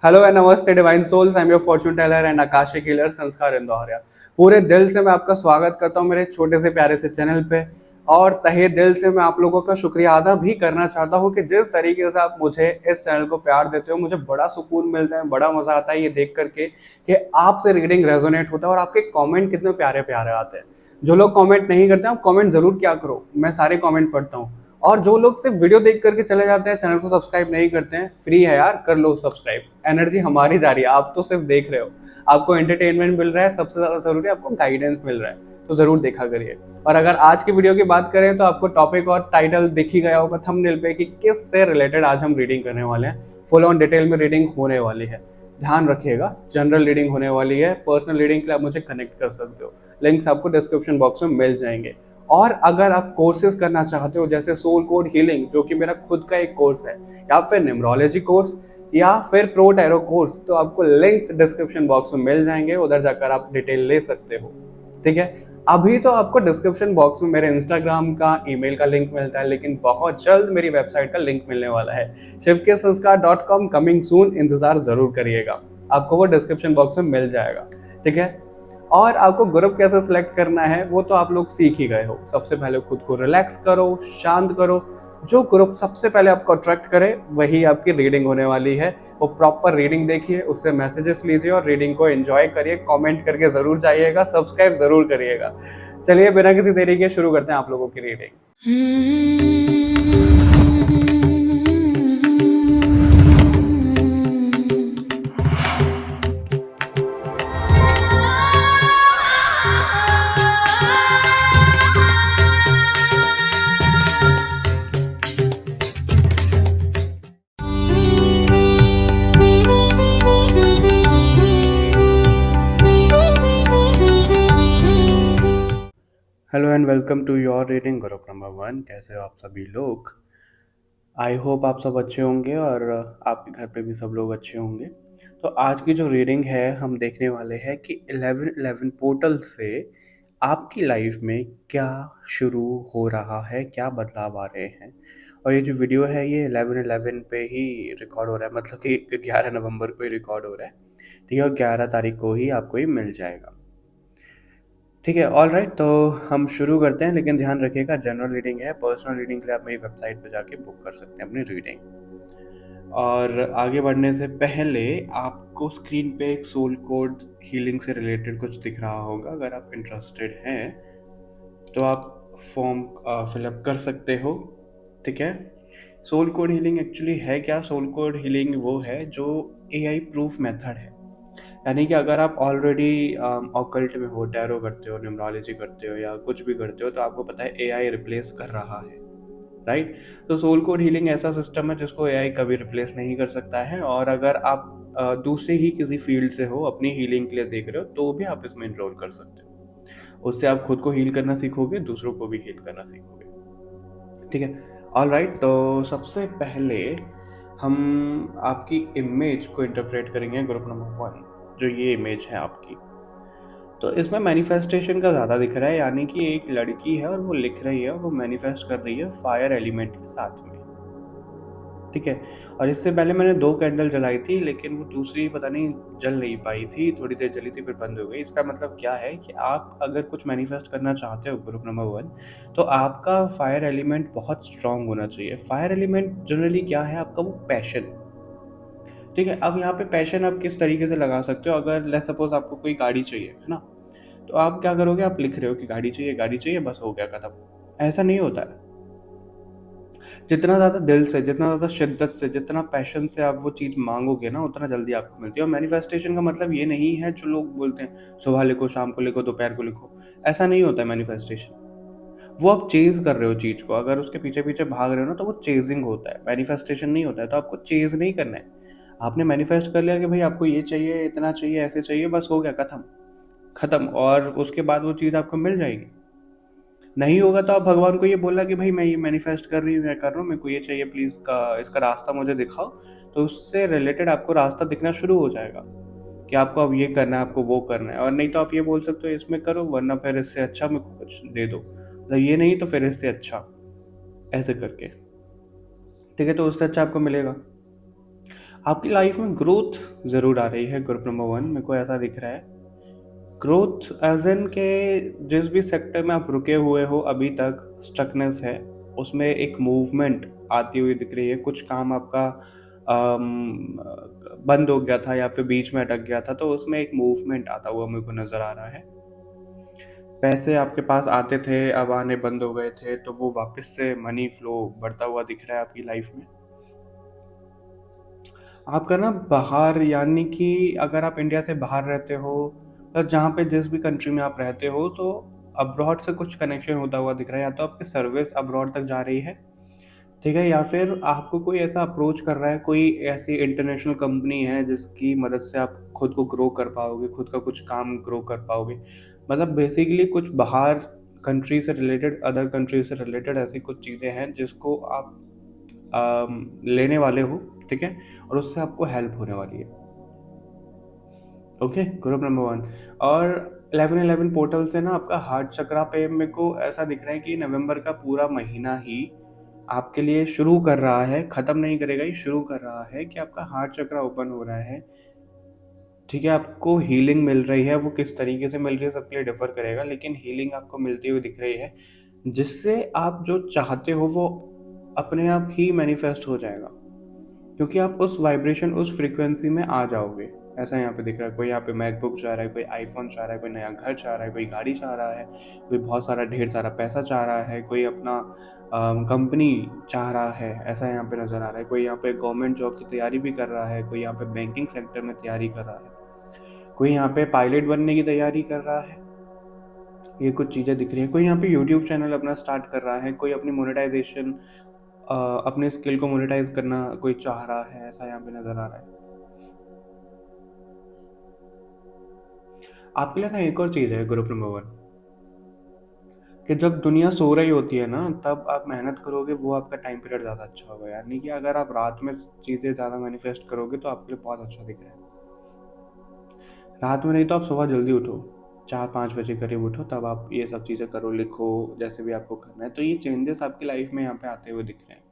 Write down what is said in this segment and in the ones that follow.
Hello and नमस्ते divine souls. I am your fortune teller and akashic healer Sanskar Indoria. पूरे दिल से मैं आपका स्वागत करता हूं मेरे छोटे से प्यारे से चैनल पे। और तहे दिल से मैं आप लोगों का शुक्रिया अदा भी करना चाहता हूं कि जिस तरीके से आप मुझे इस चैनल को प्यार देते हो, मुझे बड़ा सुकून मिलता है, बड़ा मजा आता है ये देख करके कि आपसे रीडिंग रेजोनेट होता है और आपके कॉमेंट कितने प्यारे प्यारे आते हैं। जो लोग कॉमेंट नहीं करते हैं, आप कॉमेंट जरूर क्या करो, मैं सारे कॉमेंट पढ़ता हूँ। और जो लोग सिर्फ वीडियो देख करके चले जाते हैं, चैनल को सब्सक्राइब नहीं करते हैं, फ्री है यार, कर लो सब्सक्राइब। एनर्जी हमारी जा रही है, आप तो सिर्फ देख रहे हो। आपको एंटरटेनमेंट मिल रहा है, सबसे ज्यादा जरूरी आपको गाइडेंस मिल रहा है, तो जरूर देखा करिए। और अगर आज की वीडियो की बात करें तो आपको टॉपिक और टाइटल दिख ही गया होगा थंबनेल पे कि किस से रिलेटेड आज हम रीडिंग करने वाले हैं। फुल ऑन डिटेल में रीडिंग होने वाली है, ध्यान रखिएगा। जनरल रीडिंग होने वाली है, पर्सनल रीडिंग के लिए आप मुझे कनेक्ट कर सकते हो, लिंक्स आपको डिस्क्रिप्शन बॉक्स में मिल जाएंगे। और अगर आप कोर्सेज करना चाहते हो जैसे सोल कोड हीलिंग, जो कि मेरा खुद का एक कोर्स है, या फिर न्यूमरोलॉजी कोर्स, या फिर प्रो टैरो कोर्स, तो आपको लिंक्स डिस्क्रिप्शन बॉक्स में मिल जाएंगे, उधर जाकर आप डिटेल ले सकते हो। ठीक है, अभी तो आपको डिस्क्रिप्शन बॉक्स में मेरे इंस्टाग्राम का, ईमेल का लिंक मिलता है, लेकिन बहुत जल्द मेरी वेबसाइट का लिंक मिलने वाला है, shivkesanskar.com, कमिंग सून, इंतजार जरूर करिएगा। आपको वो डिस्क्रिप्शन बॉक्स में मिल जाएगा। ठीक है, और आपको ग्रुप कैसे सिलेक्ट करना है वो तो आप लोग सीख ही गए हो। सबसे पहले खुद को रिलैक्स करो, शांत करो। जो ग्रुप सबसे पहले आपको अट्रैक्ट करे वही आपकी रीडिंग होने वाली है। वो प्रॉपर रीडिंग देखिए, उससे मैसेजेस लीजिए और रीडिंग को एंजॉय करिए। कमेंट करके जरूर जाइएगा, सब्सक्राइब जरूर करिएगा। चलिए बिना किसी देरी के शुरू करते हैं आप लोगों की reading. Hello and welcome to your reading group number 1। कैसे हो आप सभी लोग? आई होप आप सब अच्छे होंगे और आपके घर पे भी सब लोग अच्छे होंगे। तो आज की जो रीडिंग है हम देखने वाले हैं कि 1111 पोर्टल से आपकी लाइफ में क्या शुरू हो रहा है, क्या बदलाव आ रहे हैं। और ये जो वीडियो है ये 1111 पे ही रिकॉर्ड हो रहा है, मतलब कि 11 नवंबर को ही रिकॉर्ड हो रहा है। ठीक है, और 11 तारीख को ही आपको ये मिल जाएगा। ठीक है, ऑल राइट, तो हम शुरू करते हैं। लेकिन ध्यान रखिएगा, जनरल रीडिंग है, पर्सनल रीडिंग के लिए आप मेरी वेबसाइट पर जाके बुक कर सकते हैं अपनी रीडिंग। और आगे बढ़ने से पहले आपको स्क्रीन पे एक सोल कोड हीलिंग से रिलेटेड कुछ दिख रहा होगा। अगर आप इंटरेस्टेड हैं तो आप फॉर्म फिलअप कर सकते हो। ठीक है, सोल कोड हीलिंग एक्चुअली है क्या? सोल कोड हीलिंग वो है जो एआई प्रूफ मेथड है। यानी कि अगर आप ऑलरेडी ऑकल्ट में हो, टैरो करते हो, न्यूमरोलॉजी करते हो या कुछ भी करते हो, तो आपको पता है एआई रिप्लेस कर रहा है, राइट? तो सोल कोड हीलिंग ऐसा सिस्टम है जिसको एआई कभी रिप्लेस नहीं कर सकता है। और अगर आप दूसरे ही किसी फील्ड से हो, अपनी हीलिंग के लिए देख रहे हो, तो भी आप इसमें इनरोल कर सकते हो। उससे आप खुद को हील करना सीखोगे, दूसरों को भी हील करना सीखोगे। ठीक है, ऑल राइट, तो सबसे पहले हम आपकी इमेज को इंटरप्रेट करेंगे ग्रुप नंबर 1। जो ये इमेज है आपकी, तो इसमें मैनिफेस्टेशन का ज़्यादा दिख रहा है। यानी कि एक लड़की है और वो लिख रही है और वो मैनिफेस्ट कर रही है फायर एलिमेंट के साथ में। ठीक है, और इससे पहले मैंने 2 कैंडल जलाई थी, लेकिन वो दूसरी पता नहीं जल नहीं पाई थी, थोड़ी देर जली थी फिर बंद हो गई। इसका मतलब क्या है कि आप अगर कुछ मैनिफेस्ट करना चाहते हो ग्रुप नंबर 1, तो आपका फायर एलिमेंट बहुत स्ट्रांग होना चाहिए। फायर एलिमेंट जनरली क्या है? आपका वो पैशन। ठीक है, अब यहाँ पे पैशन आप किस तरीके से लगा सकते हो? अगर लेट्स सपोज आपको कोई गाड़ी चाहिए, है ना, तो आप क्या करोगे? आप लिख रहे हो कि गाड़ी चाहिए, गाड़ी चाहिए, बस हो गया, खत्म। ऐसा नहीं होता है। जितना ज़्यादा दिल से, जितना ज़्यादा शिद्दत से, जितना पैशन से आप वो चीज़ मांगोगे ना, उतना जल्दी आपको मिलती है। और मैनिफेस्टेशन का मतलब ये नहीं है जो लोग बोलते हैं सुबह लिखो, शाम को लिखो, दोपहर को लिखो। ऐसा नहीं होता है मैनिफेस्टेशन। वो आप चेज कर रहे हो चीज़ को, अगर उसके पीछे पीछे भाग रहे हो ना, तो वो चेजिंग होता है, मैनिफेस्टेशन नहीं होता है। तो आपको चेज नहीं करना है। आपने मैनिफेस्ट कर लिया कि भाई आपको ये चाहिए, इतना चाहिए, ऐसे चाहिए, बस हो गया, खत्म खत्म। और उसके बाद वो चीज़ आपको मिल जाएगी। नहीं होगा तो आप भगवान को ये बोला कि भाई मैं ये मैनिफेस्ट कर रही हूँ, मैं कर रहा हूँ, मेरे को ये चाहिए, प्लीज़ का इसका रास्ता मुझे दिखाओ। तो उससे रिलेटेड आपको रास्ता दिखना शुरू हो जाएगा कि आपको अब ये करना है, आपको वो करना है। और नहीं तो आप ये बोल सकते हो इसमें करो, वरना फिर इससे अच्छा मेरे को कुछ दे दो, मतलब ये नहीं तो फिर इससे अच्छा, ऐसे करके। ठीक है, तो उससे अच्छा आपको मिलेगा। आपकी लाइफ में ग्रोथ ज़रूर आ रही है ग्रुप नंबर 1, मेरे को ऐसा दिख रहा है। ग्रोथ एज़ इन के जिस भी सेक्टर में आप रुके हुए हो अभी तक, स्टकनेस है, उसमें एक मूवमेंट आती हुई दिख रही है। कुछ काम आपका बंद हो गया था या फिर बीच में अटक गया था, तो उसमें एक मूवमेंट आता हुआ मेरे को नज़र आ रहा है। पैसे आपके पास आते थे, अब आने बंद हो गए थे, तो वो वापस से मनी फ्लो बढ़ता हुआ दिख रहा है आपकी लाइफ में। आपका ना बाहर, यानी कि अगर आप इंडिया से बाहर रहते हो, तो जहाँ पे जिस भी कंट्री में आप रहते हो, तो अब्रॉड से कुछ कनेक्शन होता हुआ दिख रहा है। या तो आपकी सर्विस अब्रॉड तक जा रही है, ठीक है, या फिर आपको कोई ऐसा अप्रोच कर रहा है, कोई ऐसी इंटरनेशनल कंपनी है जिसकी मदद से आप खुद को ग्रो कर पाओगे, खुद का कुछ काम ग्रो कर पाओगे। मतलब बेसिकली कुछ बाहर कंट्री से रिलेटेड, अदर कंट्री से रिलेटेड ऐसी कुछ चीज़ें हैं जिसको आप लेने वाले हो, ठीक है, और उससे आपको हेल्प होने वाली है। Okay, group number 1। और 1111 पोर्टल से ना आपका हार्ट चक्रा पे मेरे को ऐसा दिख रहा है कि नवंबर का पूरा महीना ही आपके लिए शुरू कर रहा है, ख़त्म नहीं करेगा, ये शुरू कर रहा है कि आपका हार्ट चक्रा ओपन हो रहा है, ठीक है। आपको हीलिंग मिल रही है, वो किस तरीके से मिल रही है सबके लिए डिफर करेगा, लेकिन हीलिंग आपको मिलती हुई दिख रही है, जिससे आप जो चाहते हो वो अपने आप ही मैनिफेस्ट हो जाएगा, क्योंकि आप उस वाइब्रेशन, उस फ्रीक्वेंसी में आ जाओगे। ऐसा यहाँ पे दिख रहा है। कोई यहाँ पे मैकबुक चाह रहा है, कोई आईफोन चाह रहा है, कोई नया घर चाह रहा है, कोई गाड़ी चाह रहा है, कोई बहुत सारा ढेर सारा पैसा चाह रहा है, कोई अपना कंपनी चाह रहा है, ऐसा यहाँ पे नज़र आ रहा है। कोई यहाँ पे गवर्नमेंट जॉब की तैयारी भी कर रहा है, कोई यहाँ पे बैंकिंग सेक्टर में तैयारी कर रहा है, कोई यहाँ पे पायलट बनने की तैयारी कर रहा है। ये कुछ चीज़ें दिख रही है। कोई यहाँ पे यूट्यूब चैनल अपना स्टार्ट कर रहा है, कोई अपनी मोनेटाइजेशन, अपने स्किल को मोनेटाइज करना कोई चाह रहा है, ऐसा यहाँ पे नज़र आ रहा है। आपके लिए ना एक और चीज़ है ग्रुप नंबर 1, कि जब दुनिया सो रही होती है ना, तब आप मेहनत करोगे, वो आपका टाइम पीरियड ज़्यादा अच्छा होगा। यानी कि अगर आप रात में चीज़ें ज़्यादा मैनिफेस्ट करोगे तो आपके लिए बहुत अच्छा दिख रहा है। रात में नहीं तो आप सुबह जल्दी उठो, 4-5 बजे करीब उठो, तब आप ये सब चीज़ें करो, लिखो, जैसे भी आपको करना है। तो ये चेंजेस आपकी लाइफ में यहाँ पे आते हुए दिख रहे हैं।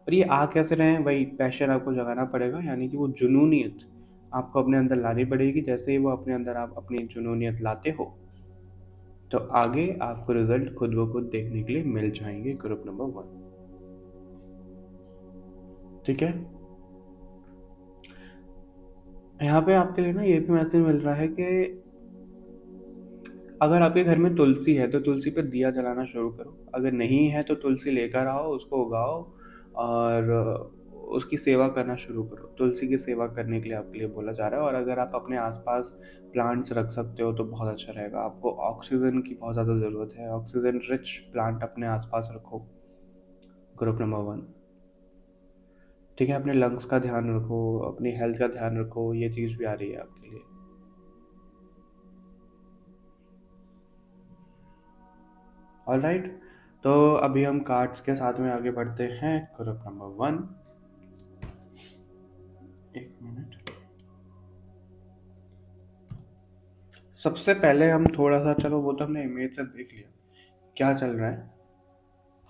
और ये आ कैसे रहे हैं? वही पैशन आपको जगाना पड़ेगा, यानी कि वो जुनूनियत आपको अपने अंदर लानी पड़ेगी। जैसे ही वो अपने अंदर आप अपनी जुनूनियत लाते हो, तो आगे आपको रिजल्ट खुद ब खुद देखने के लिए मिल जाएंगे ग्रुप नंबर 1, ठीक है। यहाँ पे आपके लिए ना ये भी मैसेज मिल रहा है कि अगर आपके घर में तुलसी है तो तुलसी पे दिया जलाना शुरू करो। अगर नहीं है तो तुलसी लेकर आओ, उसको उगाओ और उसकी सेवा करना शुरू करो। तुलसी की सेवा करने के लिए आपके लिए बोला जा रहा है। और अगर आप अपने आसपास प्लांट्स रख सकते हो तो बहुत अच्छा रहेगा। आपको ऑक्सीजन की बहुत ज़्यादा ज़रूरत है, ऑक्सीजन रिच प्लांट अपने आसपास रखो ग्रुप नंबर 1, ठीक है। अपने लंग्स का ध्यान रखो, अपनी हेल्थ का ध्यान रखो, ये चीज़ भी आ रही है आपके लिए। ऑलराइट, तो अभी हम कार्ड्स के साथ में आगे बढ़ते हैं ग्रुप नंबर 1। एक मिनट, सबसे पहले हम थोड़ा सा, चलो वो तो हमने इमेज से देख लिया क्या चल रहा है।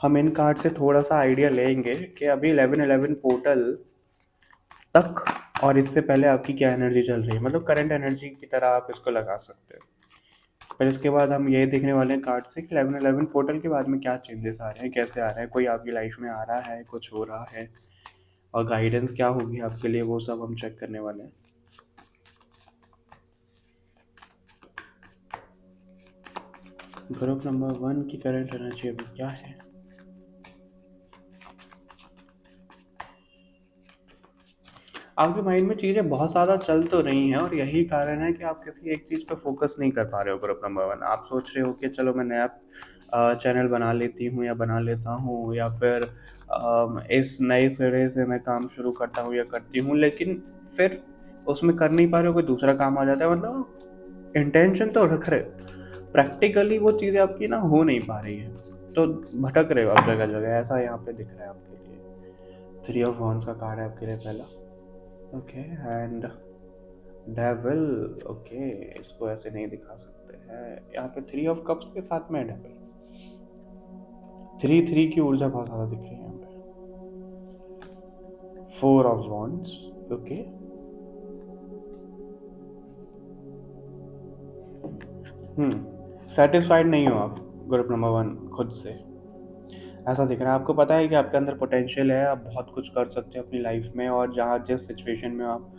हम इन कार्ड से थोड़ा सा आइडिया लेंगे कि अभी 1111 पोर्टल तक और इससे पहले आपकी क्या एनर्जी चल रही है, मतलब करंट एनर्जी की तरह आप इसको लगा सकते हो। फिर इसके बाद हम ये देखने वाले हैं कार्ड से कि 1111 पोर्टल के बाद में क्या चेंजेस आ रहे हैं, कैसे आ रहे हैं, कोई आपकी लाइफ में आ रहा है, कुछ हो रहा है, और गाइडेंस क्या होगी आपके लिए, वो सब हम चेक करने वाले हैं। ग्रुप नंबर 1 की करंट एनर्जी अभी क्या है? आपके माइंड में चीज़ें बहुत ज़्यादा चल तो रही हैं और यही कारण है कि आप किसी एक चीज़ पे फोकस नहीं कर पा रहे हो ग्रुप नंबर 1। आप सोच रहे हो कि चलो मैं नया चैनल बना लेती हूँ या बना लेता हूँ, या फिर इस नए सिरे से मैं काम शुरू करता हूँ या करती हूँ, लेकिन फिर उसमें कर नहीं पा रहे हो, कोई दूसरा काम आ जाता है। मतलब इंटेंशन तो रख रहे हो, प्रैक्टिकली वो चीज़ें आपकी ना हो नहीं पा रही है, तो भटक रहे हो आप जगह जगह, ऐसा यहाँ पे दिख रहा है आपके लिए। 3 ऑफ वॉन्ड्स का कार्ड है आपके लिए पहला, ओके, एंड डेविल, ओके, इसको ऐसे नहीं दिखा सकते हैं। यहाँ पे 3 ऑफ कप्स के साथ में डेविल, 3 की ऊर्जा बहुत ज़्यादा दिख रही है यहाँ पे। 4 ऑफ वॉन्ड्स, ओके। सेटिस्फाइड नहीं हो आप, ग्रुप नंबर वन, खुद से ऐसा दिख रहा है। आपको पता है कि आपके अंदर पोटेंशियल है, आप बहुत कुछ कर सकते हो अपनी लाइफ में, और जहाँ जिस सिचुएशन में हो आप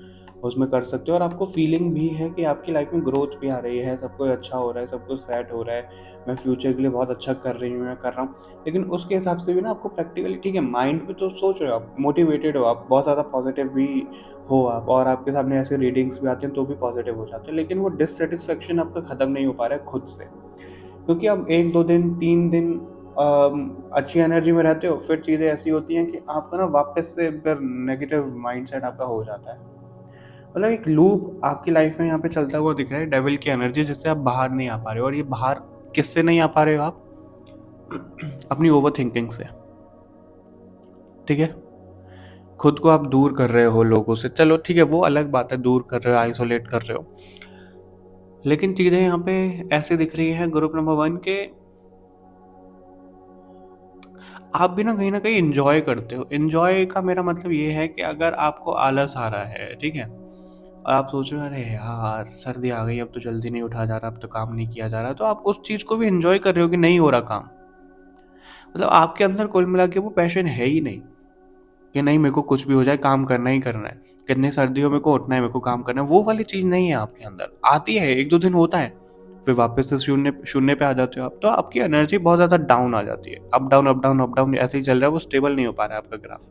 उसमें कर सकते हो, और आपको फीलिंग भी है कि आपकी लाइफ में ग्रोथ भी आ रही है, सब कुछ अच्छा हो रहा है, सब कुछ सेट हो रहा है, मैं फ्यूचर के लिए बहुत अच्छा कर रही हूँ, मैं कर रहा हूँ। लेकिन उसके हिसाब से भी ना आपको प्रैक्टिकली, ठीक है, माइंड में तो सोच रहे हो आप, मोटिवेटेड हो आप, बहुत ज़्यादा पॉजिटिव भी हो आप, और आपके सामने ऐसे रीडिंग्स भी आते हैं तो भी पॉजिटिव हो जाते हैं, लेकिन वो डिससेटिस्फेक्शन आपका ख़त्म नहीं हो पा रहा है खुद से। क्योंकि आप 1-2 दिन 3 दिन अच्छी एनर्जी में रहते हो, फिर चीज़ें ऐसी होती हैं कि आपका ना वापस से फिर नेगेटिव माइंडसेट आपका हो जाता है। मतलब एक लूप आपकी लाइफ में यहाँ पे चलता हुआ दिख रहा है, डेविल की एनर्जी, जिससे आप बाहर नहीं आ पा रहे हो। और ये बाहर किससे नहीं आ पा रहे हो आप? अपनी ओवर थिंकिंग से। ठीक है, खुद को आप दूर कर रहे हो लोगों से, चलो ठीक है, वो अलग बात है, दूर कर रहे हो, आइसोलेट कर रहे हो, लेकिन चीज़ें यहाँ पे ऐसे दिख रही है ग्रुप नंबर वन के, आप भी ना कहीं इंजॉय करते हो। इंजॉय का मेरा मतलब ये है कि अगर आपको आलस आ रहा है, ठीक है, और आप सोच रहे हो अरे यार सर्दी आ गई, अब तो जल्दी नहीं उठा जा रहा, अब तो काम नहीं किया जा रहा, तो आप उस चीज़ को भी इंजॉय कर रहे हो कि नहीं हो रहा काम। मतलब आपके अंदर कुल मिला के वो पैशन है ही नहीं कि नहीं मेरे को कुछ भी हो जाए काम करना ही करना है, कितनी सर्दी हो मेरे को उठना है, मेरे को काम करना है, वो वाली चीज़ नहीं है आपके अंदर। आती है, 1-2 दिन होता है, फिर वापस से शून्य शून्य पे आ जाते हो आप, तो आपकी एनर्जी बहुत ज़्यादा डाउन आ जाती है। Up down up down up down ऐसे ही चल रहा है, वो स्टेबल नहीं हो पा रहा है आपका ग्राफ,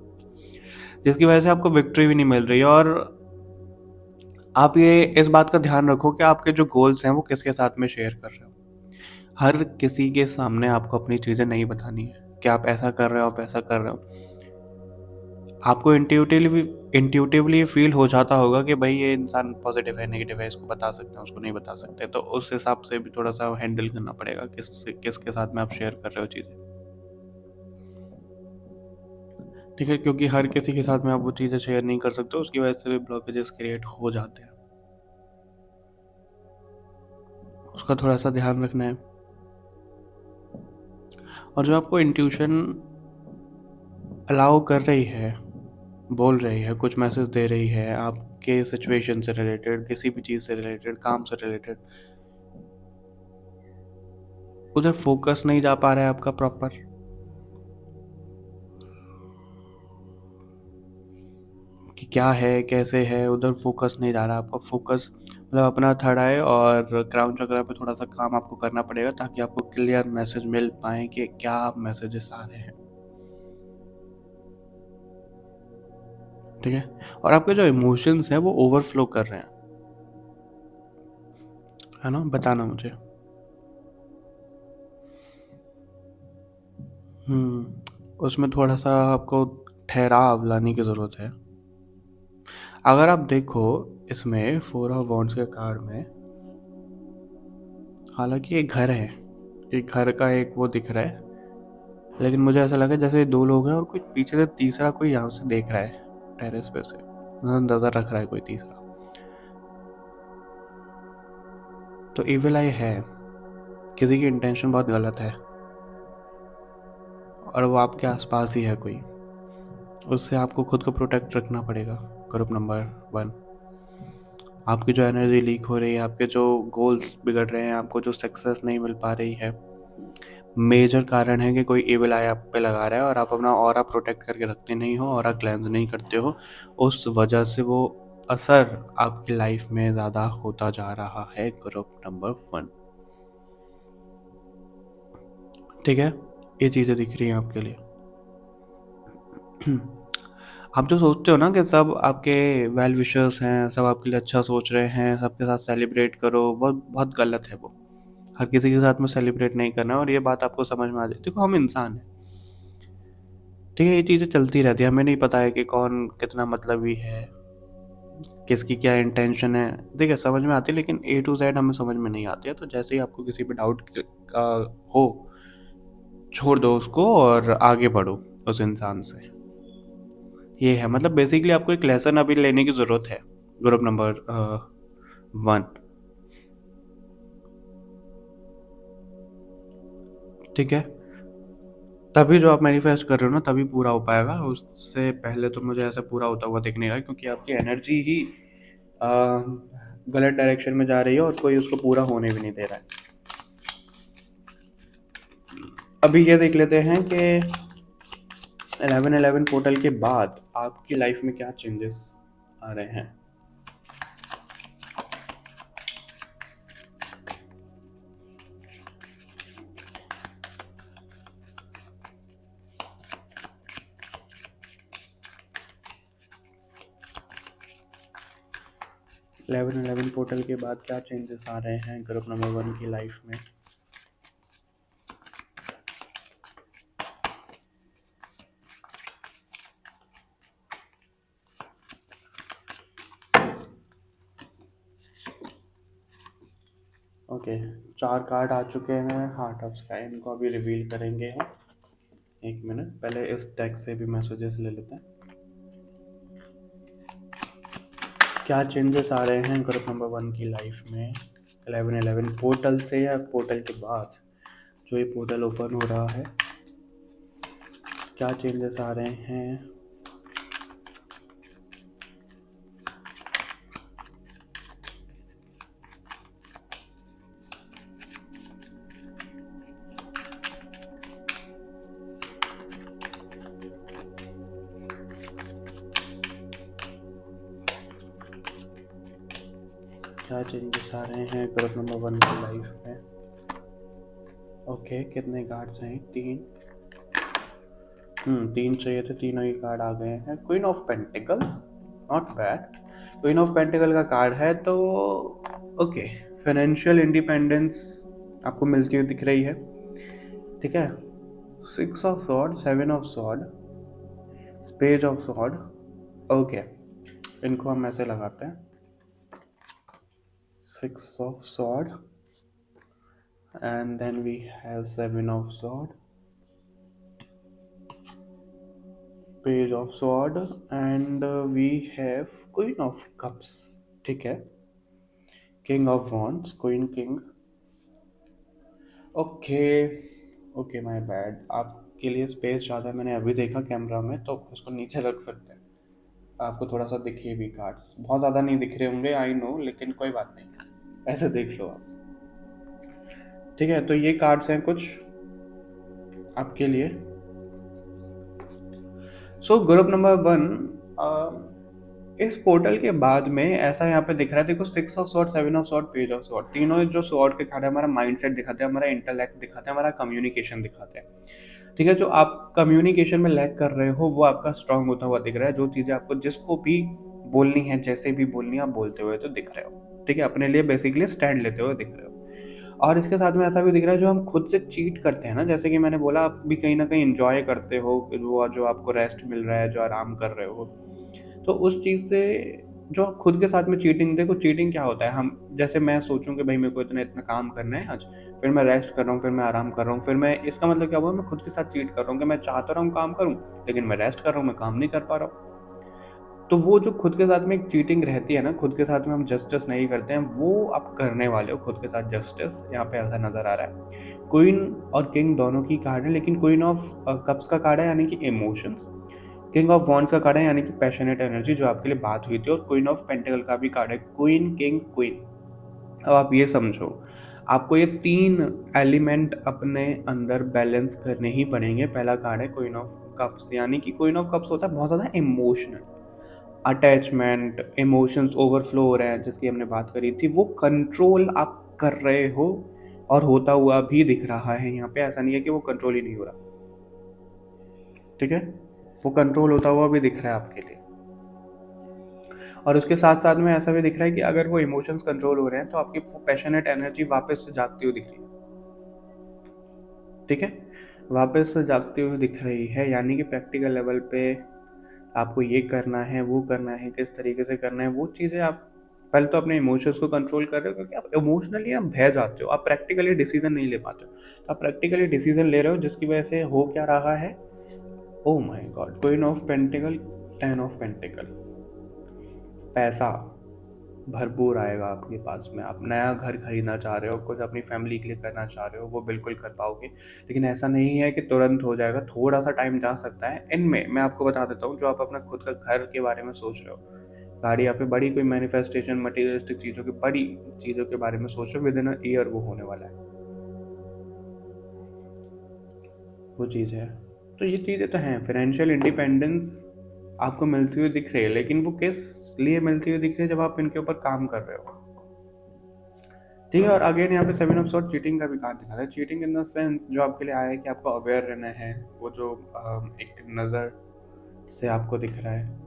जिसकी वजह से आपको विक्ट्री भी नहीं मिल रही है। और आप ये इस बात का ध्यान रखो कि आपके जो गोल्स हैं वो किसके साथ में शेयर कर रहे हो। हर किसी के सामने आपको अपनी चीज़ें नहीं बतानी है कि आप ऐसा कर रहे हो, आप ऐसा कर रहे हो। आपको इंट्यूटिवली फील हो जाता होगा कि भाई ये इंसान पॉजिटिव है, नेगेटिव है, इसको बता सकते हैं, उसको नहीं बता सकते, तो उस हिसाब से भी थोड़ा सा हैंडल करना पड़ेगा किसके साथ में आप शेयर कर रहे हो चीज़ें। ठीक है, क्योंकि हर किसी के साथ में आप वो चीज़ें शेयर नहीं कर सकते, उसकी वजह से भी ब्लॉकेजेस क्रिएट हो जाते हैं, उसका थोड़ा सा ध्यान रखना है। और जो आपको इंट्यूशन अलाउ कर रही है, बोल रही है, कुछ मैसेज दे रही है आपके सिचुएशन से रिलेटेड, किसी भी चीज़ से रिलेटेड, काम से रिलेटेड, उधर फोकस नहीं जा पा रहा है आपका प्रॉपर, कि क्या है कैसे है, उधर फोकस नहीं जा रहा आपका। फोकस मतलब अपना थर्ड आई और क्राउन चक्र पे थोड़ा सा काम आपको करना पड़ेगा, ताकि आपको क्लियर मैसेज मिल पाए कि क्या मैसेजेस आ रहे हैं। ठीक है, और आपके जो इमोशंस हैं वो ओवरफ्लो कर रहे हैं, है ना, बताना मुझे। उसमें थोड़ा सा आपको ठहराव लाने की ज़रूरत है। अगर आप देखो इसमें 4 ऑफ वॉन्ड्स के कार्ड में, हालांकि एक घर है, एक घर का एक वो दिख रहा है, लेकिन मुझे ऐसा लगा जैसे 2 लोग हैं और कोई पीछे से तीसरा कोई यहाँ से देख रहा है, टेरेस पे से नजर रख रहा है कोई तीसरा। तो इविल आई है, किसी की इंटेंशन बहुत गलत है, और वो आपके आसपास ही है कोई, उससे आपको खुद को प्रोटेक्ट रखना पड़ेगा। ग्रुप नंबर वन, आपकी जो एनर्जी लीक हो रही है, आपके जो गोल्स बिगड़ रहे हैं, आपको जो सक्सेस नहीं मिल पा रही है, मेजर कारण है कि कोई एविल आई आप पे लगा रहा है, और आप अपना ऑरा प्रोटेक्ट करके रखते नहीं हो, ऑरा क्लेंस नहीं करते हो, उस वजह से वो असर आपकी लाइफ में ज़्यादा होता जा रहा है। ग्रुप नंबर वन, ठीक है, ये चीज़ें दिख रही हैं आपके लिए। आप जो सोचते हो ना कि सब आपके वेल विशर्स हैं, सब आपके लिए अच्छा सोच रहे हैं, सबके साथ सेलिब्रेट करो, बहुत बहुत गलत है वो। हर किसी के साथ में सेलिब्रेट नहीं करना है, और ये बात आपको समझ में आ जाए। देखो हम इंसान हैं, ठीक है, ये चीज़ें चलती रहती है, हमें नहीं पता है कि कौन कितना मतलबी है, किसकी क्या इंटेंशन है, देखिए समझ में आती है, लेकिन A to Z हमें समझ में नहीं आती है। तो जैसे ही आपको किसी पे डाउट हो, छोड़ दो उसको और आगे बढ़ो उस इंसान से। ये है, मतलब बेसिकली आपको एक लेसन अभी लेने की ज़रूरत है। ग्रुप नंबर वन, ठीक है, तभी जो आप मैनिफेस्ट कर रहे हो ना तभी पूरा हो पाएगा। उससे पहले तो मुझे ऐसा पूरा होता हुआ दिख नहीं रहा है, क्योंकि आपकी एनर्जी ही अ, गलत डायरेक्शन में जा रही है और कोई उसको पूरा होने भी नहीं दे रहा है। अभी ये देख लेते हैं कि 11/11 पोर्टल के बाद आपकी लाइफ में क्या चेंजेस आ रहे हैं। इलेवन 11 पोर्टल के बाद क्या चेंजेस आ रहे हैं ग्रुप नंबर 1 की लाइफ में। ओके, 4 कार्ड आ चुके हैं हार्ट ऑफ स्काई। इनको अभी रिवील करेंगे हम। एक मिनट, पहले इस डेक से भी मैसेजेस ले लेते हैं। क्या चेंजेस आ रहे हैं ग्रुप नंबर 1 की लाइफ में 11/11 पोर्टल से या पोर्टल के बाद जो ये पोर्टल ओपन हो रहा है, क्या चेंजेस आ रहे हैं। क्या चेंजेस आ रहे हैं ग्रुप नंबर 1 की लाइफ में। ओके, कितने कार्ड्स हैं? 3। 3 चाहिए थे, तीनों ही कार्ड आ गए हैं। Queen of pentacle, not bad. Queen of pentacle का कार्ड है तो ओके, फाइनेंशियल इंडिपेंडेंस आपको मिलती हुई दिख रही है। ठीक है, 6 of sword, 7 of sword, page of sword. Okay, इनको हम ऐसे लगाते हैं। 6 of sword and then we have 7 of sword, page of sword and we have queen of cups। ठीक है, king of wands, queen king। Okay okay, my bad. आपके लिए space ज़्यादा मैंने अभी देखा कैमरा में, तो उसको नीचे रख सकते हैं। आपको थोड़ा सा दिखे भी कार्ड्स, बहुत ज़्यादा नहीं दिख रहे होंगे आई नो, लेकिन कोई बात नहीं, ऐसे देख लो आप। ठीक है, तो ये कार्ड्स हैं कुछ आपके लिए। सो ग्रुप नंबर 1 इस पोर्टल के बाद में ऐसा यहाँ पे दिख रहा है, देखो 6 of sword, 7 of sword, page of sword, तीनों जो सॉर्ड के कार्ड है हमारा माइंडसेट दिखाते हैं, हमारा इंटेलेक्ट दिखाते हैं, हमारा कम्युनिकेशन दिखाते हैं। ठीक है, जो आप कम्युनिकेशन में लैग कर रहे हो वो आपका स्ट्रांग होता हुआ दिख रहा है। जो चीज़ें आपको जिसको भी बोलनी है, जैसे भी बोलनी है, आप बोलते हुए तो दिख रहे हो। ठीक है, अपने लिए बेसिकली स्टैंड लेते हुए दिख रहे हो। और इसके साथ में ऐसा भी दिख रहा है जो हम खुद से चीट करते हैं ना, जैसे कि मैंने बोला, आप भी कहीं ना कहीं इंजॉय करते हो वो जो आपको रेस्ट मिल रहा है, जो आराम कर रहे हो, तो उस चीज़ से जो आप खुद के साथ में चीटिंग, देखो चीटिंग क्या होता है, हम जैसे मैं सोचूं कि भाई मेरे को इतना इतना काम करना है आज, फिर मैं रेस्ट कर रहा हूँ, फिर मैं आराम कर रहा हूँ, फिर मैं, इसका मतलब क्या हुआ, मैं खुद के साथ चीट कर रहा हूँ कि मैं चाहता रहा हूँ काम करूँ, लेकिन मैं रेस्ट कर रहा हूँ, मैं काम नहीं कर पा रहा हूँ। तो वो जो खुद के साथ में एक चीटिंग रहती है ना, खुद के साथ में हम जस्टिस नहीं करते हैं, वो आप करने वाले हो खुद के साथ जस्टिस। यहाँ पे ऐसा नजर आ रहा है। क्वीन और किंग दोनों की कार्ड है, लेकिन क्वीन ऑफ कप्स का कार्ड है यानी कि इमोशंस, किंग ऑफ वॉन्ड्स का कार्ड है यानी कि पैशनेट एनर्जी जो आपके लिए बात हुई थी, और क्वीन ऑफ पेंटिकल का भी कार्ड है, क्वीन किंग क्वीन। अब आप ये समझो, आपको ये 3 एलिमेंट अपने अंदर बैलेंस करने ही पड़ेंगे। पहला कार्ड है क्वीन ऑफ कप्स, यानी कि क्वीन ऑफ कप्स होता है बहुत ज़्यादा इमोशनल, अटैचमेंट, इमोशंस ओवरफ्लो हो रहे हैं जिसकी हमने बात करी थी, वो कंट्रोल आप कर रहे हो और होता हुआ भी दिख रहा है यहाँ पे। ऐसा नहीं है कि वो कंट्रोल ही नहीं हो रहा। ठीक है, वो कंट्रोल होता हुआ भी दिख रहा है आपके लिए। और उसके साथ साथ में ऐसा भी दिख रहा है कि अगर वो इमोशंस कंट्रोल हो रहे हैं तो आपकी वो पैशनेट एनर्जी वापस से जागती हुई दिख रही है। ठीक है, वापस से जागती हुई दिख रही है, यानी कि प्रैक्टिकल लेवल पे आपको ये करना है, वो करना है, किस तरीके से करना है, वो चीज़ें आप पहले तो अपने इमोशंस को कंट्रोल कर रहे हो, क्योंकि आप इमोशनली आप बह जाते हो, आप प्रैक्टिकली डिसीजन नहीं ले पाते हो। तो आप प्रैक्टिकली डिसीजन ले रहे हो, जिसकी वजह से हो क्या रहा है, oh my God, queen of pentacle, 10 of pentacle, पैसा, भरपूर आएगा आपके पास में। आप नया घर खरीदना चाह रहे हो, कुछ अपनी फैमिली के लिए करना चाह रहे हो, वो बिल्कुल कर पाओगे। लेकिन ऐसा नहीं है कि तुरंत हो जाएगा, थोड़ा सा टाइम जा सकता है। इनमें मैं आपको बता देता हूँ, जो आप अपना खुद का घर के बारे में सोच रहे हो, गाड़ी या फिर बड़ी कोई मैनिफेस्टेशन मटीरियलिस्टिक चीज़ों की, बड़ी चीज़ों के बारे में सोच रहे हो, विद इन अ ईयर वो होने वाला है, वो चीज़ है। तो ये चीज़ें तो हैं, फाइनेंशियल इंडिपेंडेंस आपको मिलती हुई दिख रही है, लेकिन वो किस लिए मिलती हुई दिख रही है, जब आप इनके ऊपर काम कर रहे हो। ठीक है। और अगेन यहाँ पे 7 ऑफ सॉर्ड चीटिंग का भी कार्ड दिखा रहा है। चीटिंग इन द सेंस जो आपके लिए आया है कि आपको अवेयर रहना है, वो जो एक नज़र से आपको दिख रहा है,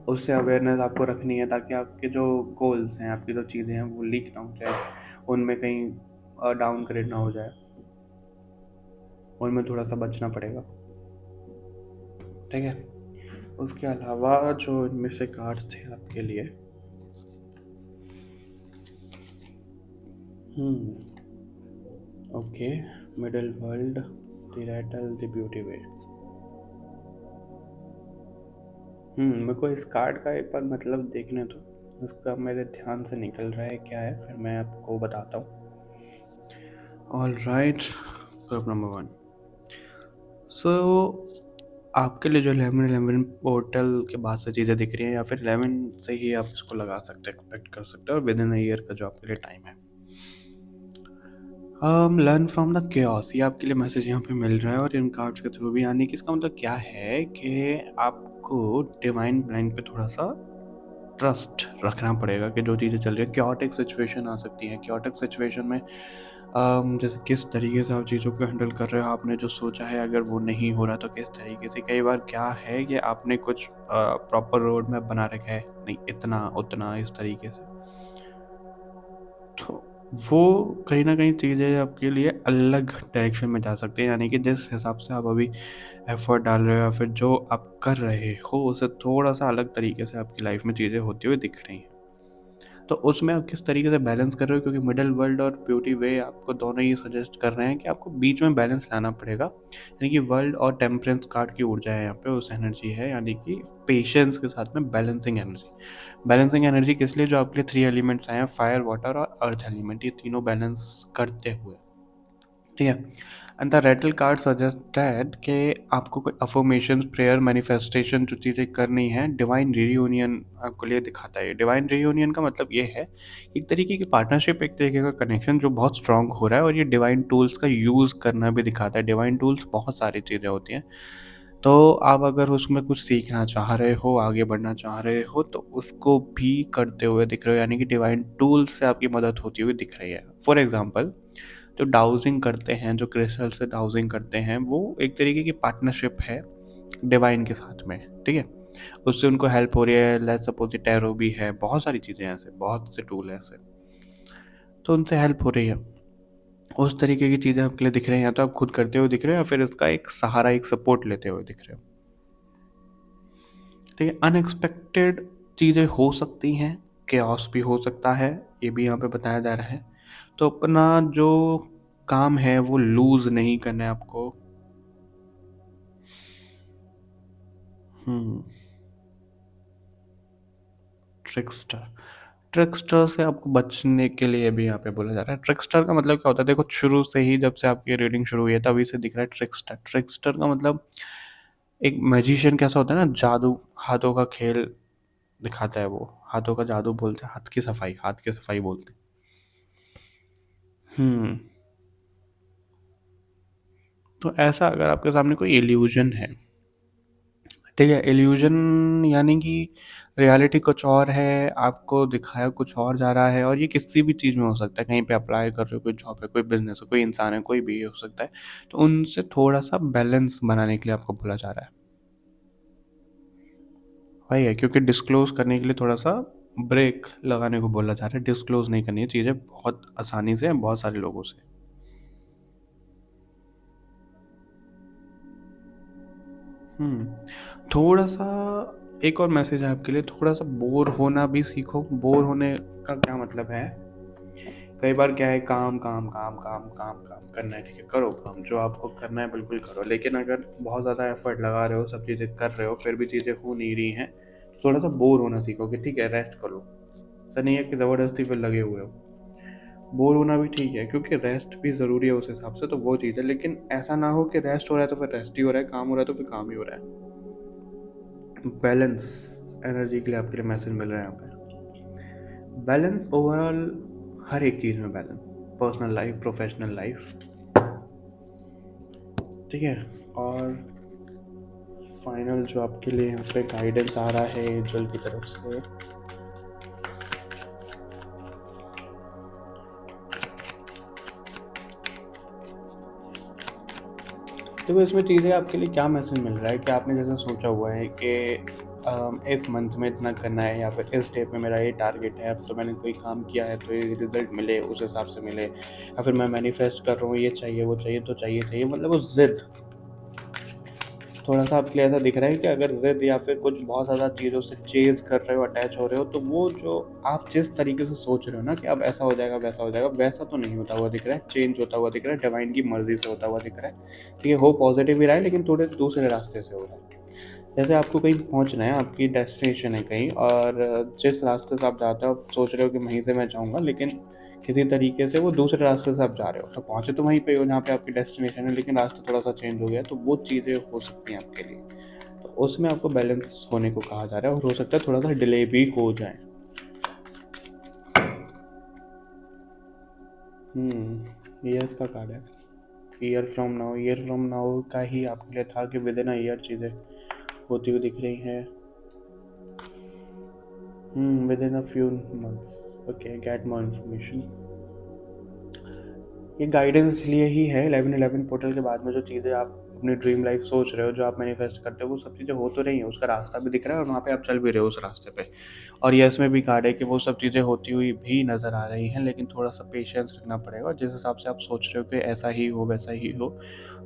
उससे अवेयरनेस आपको रखनी है, ताकि आपके जो गोल्स हैं, आपकी जो चीज़ें हैं, वो लीक ना हो जाए, उनमें कहीं डाउनग्रेड ना हो जाए, उनमें थोड़ा सा बचना पड़ेगा। ठीक है। उसके अलावा जो इनमें से कार्ड्स थे आपके लिए, okay, middle world, the rattle, the beauty way. मेरे को इस कार्ड का एक बार मतलब देखने दो, उसका मेरे ध्यान से निकल रहा है क्या है, फिर मैं आपको बताता हूँ। All right, group number 1। सो आपके लिए जो 11 पोर्टल के बाद से चीज़ें दिख रही हैं, या फिर 11 से ही आप इसको लगा सकते हैं, एक्सपेक्ट कर सकते हो, और विद इन अ ईयर का जो आपके लिए टाइम है। लर्न फ्रॉम द केओस, ये आपके लिए मैसेज यहाँ पे मिल रहा है, और इन कार्ड्स के थ्रू भी, यानी कि इसका मतलब क्या है कि आपको डिवाइन प्लान पे थोड़ा सा ट्रस्ट रखना पड़ेगा, कि जो चीज़ें चल रही है, क्योटिक सिचुएशन आ सकती है। क्योटिक सिचुएशन में जैसे किस तरीके से आप चीज़ों को हैंडल कर रहे हो, आपने जो सोचा है अगर वो नहीं हो रहा तो किस तरीके से। कई बार क्या है कि आपने कुछ प्रॉपर रोड मैप बना रखा है, नहीं इतना उतना इस तरीके से, तो वो कहीं ना कहीं चीज़ें आपके लिए अलग डायरेक्शन में जा सकती हैं, यानी कि जिस हिसाब से आप अभी एफर्ट डाल रहे हो, या फिर जो आप कर रहे हो, उससे थोड़ा सा अलग तरीके से आपकी लाइफ में चीज़ें होती हुई दिख रही हैं। तो उसमें आप किस तरीके से बैलेंस कर रहे हो, क्योंकि मिडिल वर्ल्ड और ब्यूटी वे आपको दोनों ही सजेस्ट कर रहे हैं कि आपको बीच में बैलेंस लाना पड़ेगा। यानी कि वर्ल्ड और टेम्परेंस कार्ड की ऊर्जा है यहाँ पे, उस एनर्जी है, यानी कि पेशेंस के साथ में बैलेंसिंग एनर्जी। बैलेंसिंग एनर्जी किस लिए, जो आपके लिए 3 एलिमेंट्स आए हैं, फायर, वाटर और अर्थ एलिमेंट, ये तीनों बैलेंस करते हुए। ठीक है। And the Ratle card suggested कि आपको कोई अफर्मेशन, प्रेयर, मैनिफेस्टेशन जो चीज़ें करनी है, डिवाइन रियूनियन आपको लिए दिखाता है। डिवाइन रियूनियन का मतलब ये है, एक तरीके की पार्टनरशिप, एक तरीके का कनेक्शन जो बहुत स्ट्रांग हो रहा है, और ये डिवाइन टूल्स का यूज़ करना भी दिखाता है। डिवाइन टूल्स बहुत सारी चीज़ें होती हैं, तो आप अगर उसमें कुछ सीखना चाह रहे हो, आगे बढ़ना चाह रहे हो, तो उसको भी करते हुए दिख रहे हो, यानी कि डिवाइन टूल्स से आपकी मदद होती हुई दिख रही है। फॉर एग्जाम्पल, जो डाउजिंग करते हैं, जो क्रिस्टल से डाउजिंग करते हैं, वो एक तरीके की पार्टनरशिप है डिवाइन के साथ में। ठीक है। उससे उनको हेल्प हो रही है। लेट्स सपोज टैरो भी है, बहुत सारी चीज़ें ऐसे, बहुत से टूल हैं ऐसे, तो उनसे हेल्प हो रही है। उस तरीके की चीज़ें आपके लिए दिख रही हैं, या तो आप खुद करते हुए दिख रहे हो, या फिर उसका एक सहारा, एक सपोर्ट लेते हुए दिख रहे हो। ठीक है। अनएक्सपेक्टेड चीज़ें हो सकती हैं, केओस भी हो सकता है, ये भी यहाँ पे बताया जा रहा है। तो अपना जो काम है वो लूज नहीं करना है आपको। हम्म ट्रिक्स्टर, ट्रिक्स्टर से आपको बचने के लिए भी यहाँ पे बोला जा रहा है। ट्रिक्स्टर का मतलब क्या होता है, देखो शुरू से ही, जब से आपकी रीडिंग शुरू हुई है तभी से दिख रहा है ट्रिक्स्टर। ट्रिक्स्टर का मतलब एक मैजिशियन कैसा होता है ना, जादू, हाथों का खेल दिखाता है वो, हाथों का जादू बोलते हैं, हाथ की सफाई, हाथ की सफाई बोलते हैं। हम्म तो ऐसा अगर आपके सामने कोई इल्यूजन है, ठीक है, इल्यूजन यानी कि रियलिटी कुछ और है, आपको दिखाया कुछ और जा रहा है, और ये किसी भी चीज़ में हो सकता है, कहीं पे अप्लाई कर रहे हो, कोई जॉब है, कोई बिजनेस है, कोई इंसान है, कोई भी हो सकता है। तो उनसे थोड़ा सा बैलेंस बनाने के लिए आपको बोला जा रहा है। वही है, क्योंकि डिस्क्लोज करने के लिए थोड़ा सा ब्रेक लगाने को बोला जा रहा है। डिस्क्लोज नहीं करनी है चीज़ें बहुत आसानी से बहुत सारे लोगों से। थोड़ा सा एक और मैसेज है आपके लिए, थोड़ा सा बोर होना भी सीखो। बोर होने का क्या मतलब है, कई बार क्या है, काम काम काम काम काम काम करना है, ठीक है, करो काम, जो आपको करना है बिल्कुल करो, लेकिन अगर बहुत ज़्यादा एफर्ट लगा रहे हो, सब चीज़ें कर रहे हो, फिर भी चीज़ें हो नहीं रही हैं, तो थोड़ा सा बोर होना सीखो, कि ठीक है रेस्ट करो, ऐसा नहीं है कि ज़बरदस्ती फिर लगे हुए हो। बोर होना भी ठीक है, क्योंकि रेस्ट भी ज़रूरी है उस हिसाब से, तो वो चीज़ है। लेकिन ऐसा ना हो कि रेस्ट हो रहा है तो फिर रेस्ट ही हो रहा है, काम हो रहा है तो फिर काम ही हो रहा है। बैलेंस एनर्जी के लिए आपके लिए मैसेज मिल रहा है यहाँ पे। बैलेंस ओवरऑल हर एक चीज़ में balance, personal life, professional life, ठीक है। और फाइनल जो आपके लिए यहाँ पे गाइडेंस आ रहा है एंजल की तरफ से, देखो इसमें चीज़ें आपके लिए क्या मैसेज मिल रहा है कि आपने जैसे सोचा हुआ है कि इस मंथ में इतना करना है, या फिर इस डेट में मेरा ये टारगेट है, अब तो मैंने कोई काम किया है तो ये रिजल्ट मिले उस हिसाब से मिले, या फिर मैं मैनिफेस्ट कर रहा हूँ ये चाहिए वो चाहिए तो चाहिए चाहिए, मतलब वो ज़िद थोड़ा सा आपके लिए ऐसा दिख रहा है कि अगर ज़िद या फिर कुछ बहुत ज़्यादा चीज़ों से चेज़ कर रहे हो, अटैच हो रहे हो, तो वो जो आप जिस तरीके से सोच रहे हो ना कि अब ऐसा हो जाएगा वैसा हो जाएगा, वैसा तो नहीं होता हुआ दिख रहा है, चेंज होता हुआ दिख रहा है, डिवाइन की मर्ज़ी से होता हुआ दिख रहा है। ठीक है, हो पॉजिटिव ही रहा है लेकिन थोड़े दूसरे रास्ते से हो रहा है। जैसे आपको कहीं पहुंचना है, आपकी डेस्टिनेशन है कहीं, और जिस रास्ते से आप जाते हो आप सोच रहे हो कि वहीं से मैं जाऊंगा, लेकिन किसी तरीके से वो दूसरे रास्ते से आप जा रहे हो, तो पहुंचे तो वहीं पे हो जहाँ पे आपकी डेस्टिनेशन है, लेकिन रास्ता थोड़ा सा चेंज हो गया, तो वो चीज़ें हो सकती हैं आपके लिए। तो उसमें आपको बैलेंस होने को कहा जा रहा है, और हो सकता है थोड़ा सा डिले भी हो जाए। ईयर्स का कार्ड है, ईयर फ्रॉम नाउ का ही आपके लिए था कि विद इन अ ईयर चीज़ें होती हुई दिख रही हैं। Within a few months. Okay, get more information. ये गाइडेंस इसलिए ही है 11/11 पोर्टल के बाद में, जो चीज़ें आप अपनी ड्रीम लाइफ सोच रहे हो, जो आप मैनिफेस्ट करते हो, वो सब चीज़ें हो तो रही हैं, उसका रास्ता भी दिख रहा है और वहाँ पे आप चल भी रहे हो उस रास्ते पे। और ये इसमें भी कार्ड है कि वो सब चीज़ें होती हुई भी नज़र आ रही हैं, लेकिन थोड़ा सा पेशेंस रखना पड़ेगा, और जिस हिसाब से आप सोच रहे हो कि ऐसा ही हो वैसा ही हो,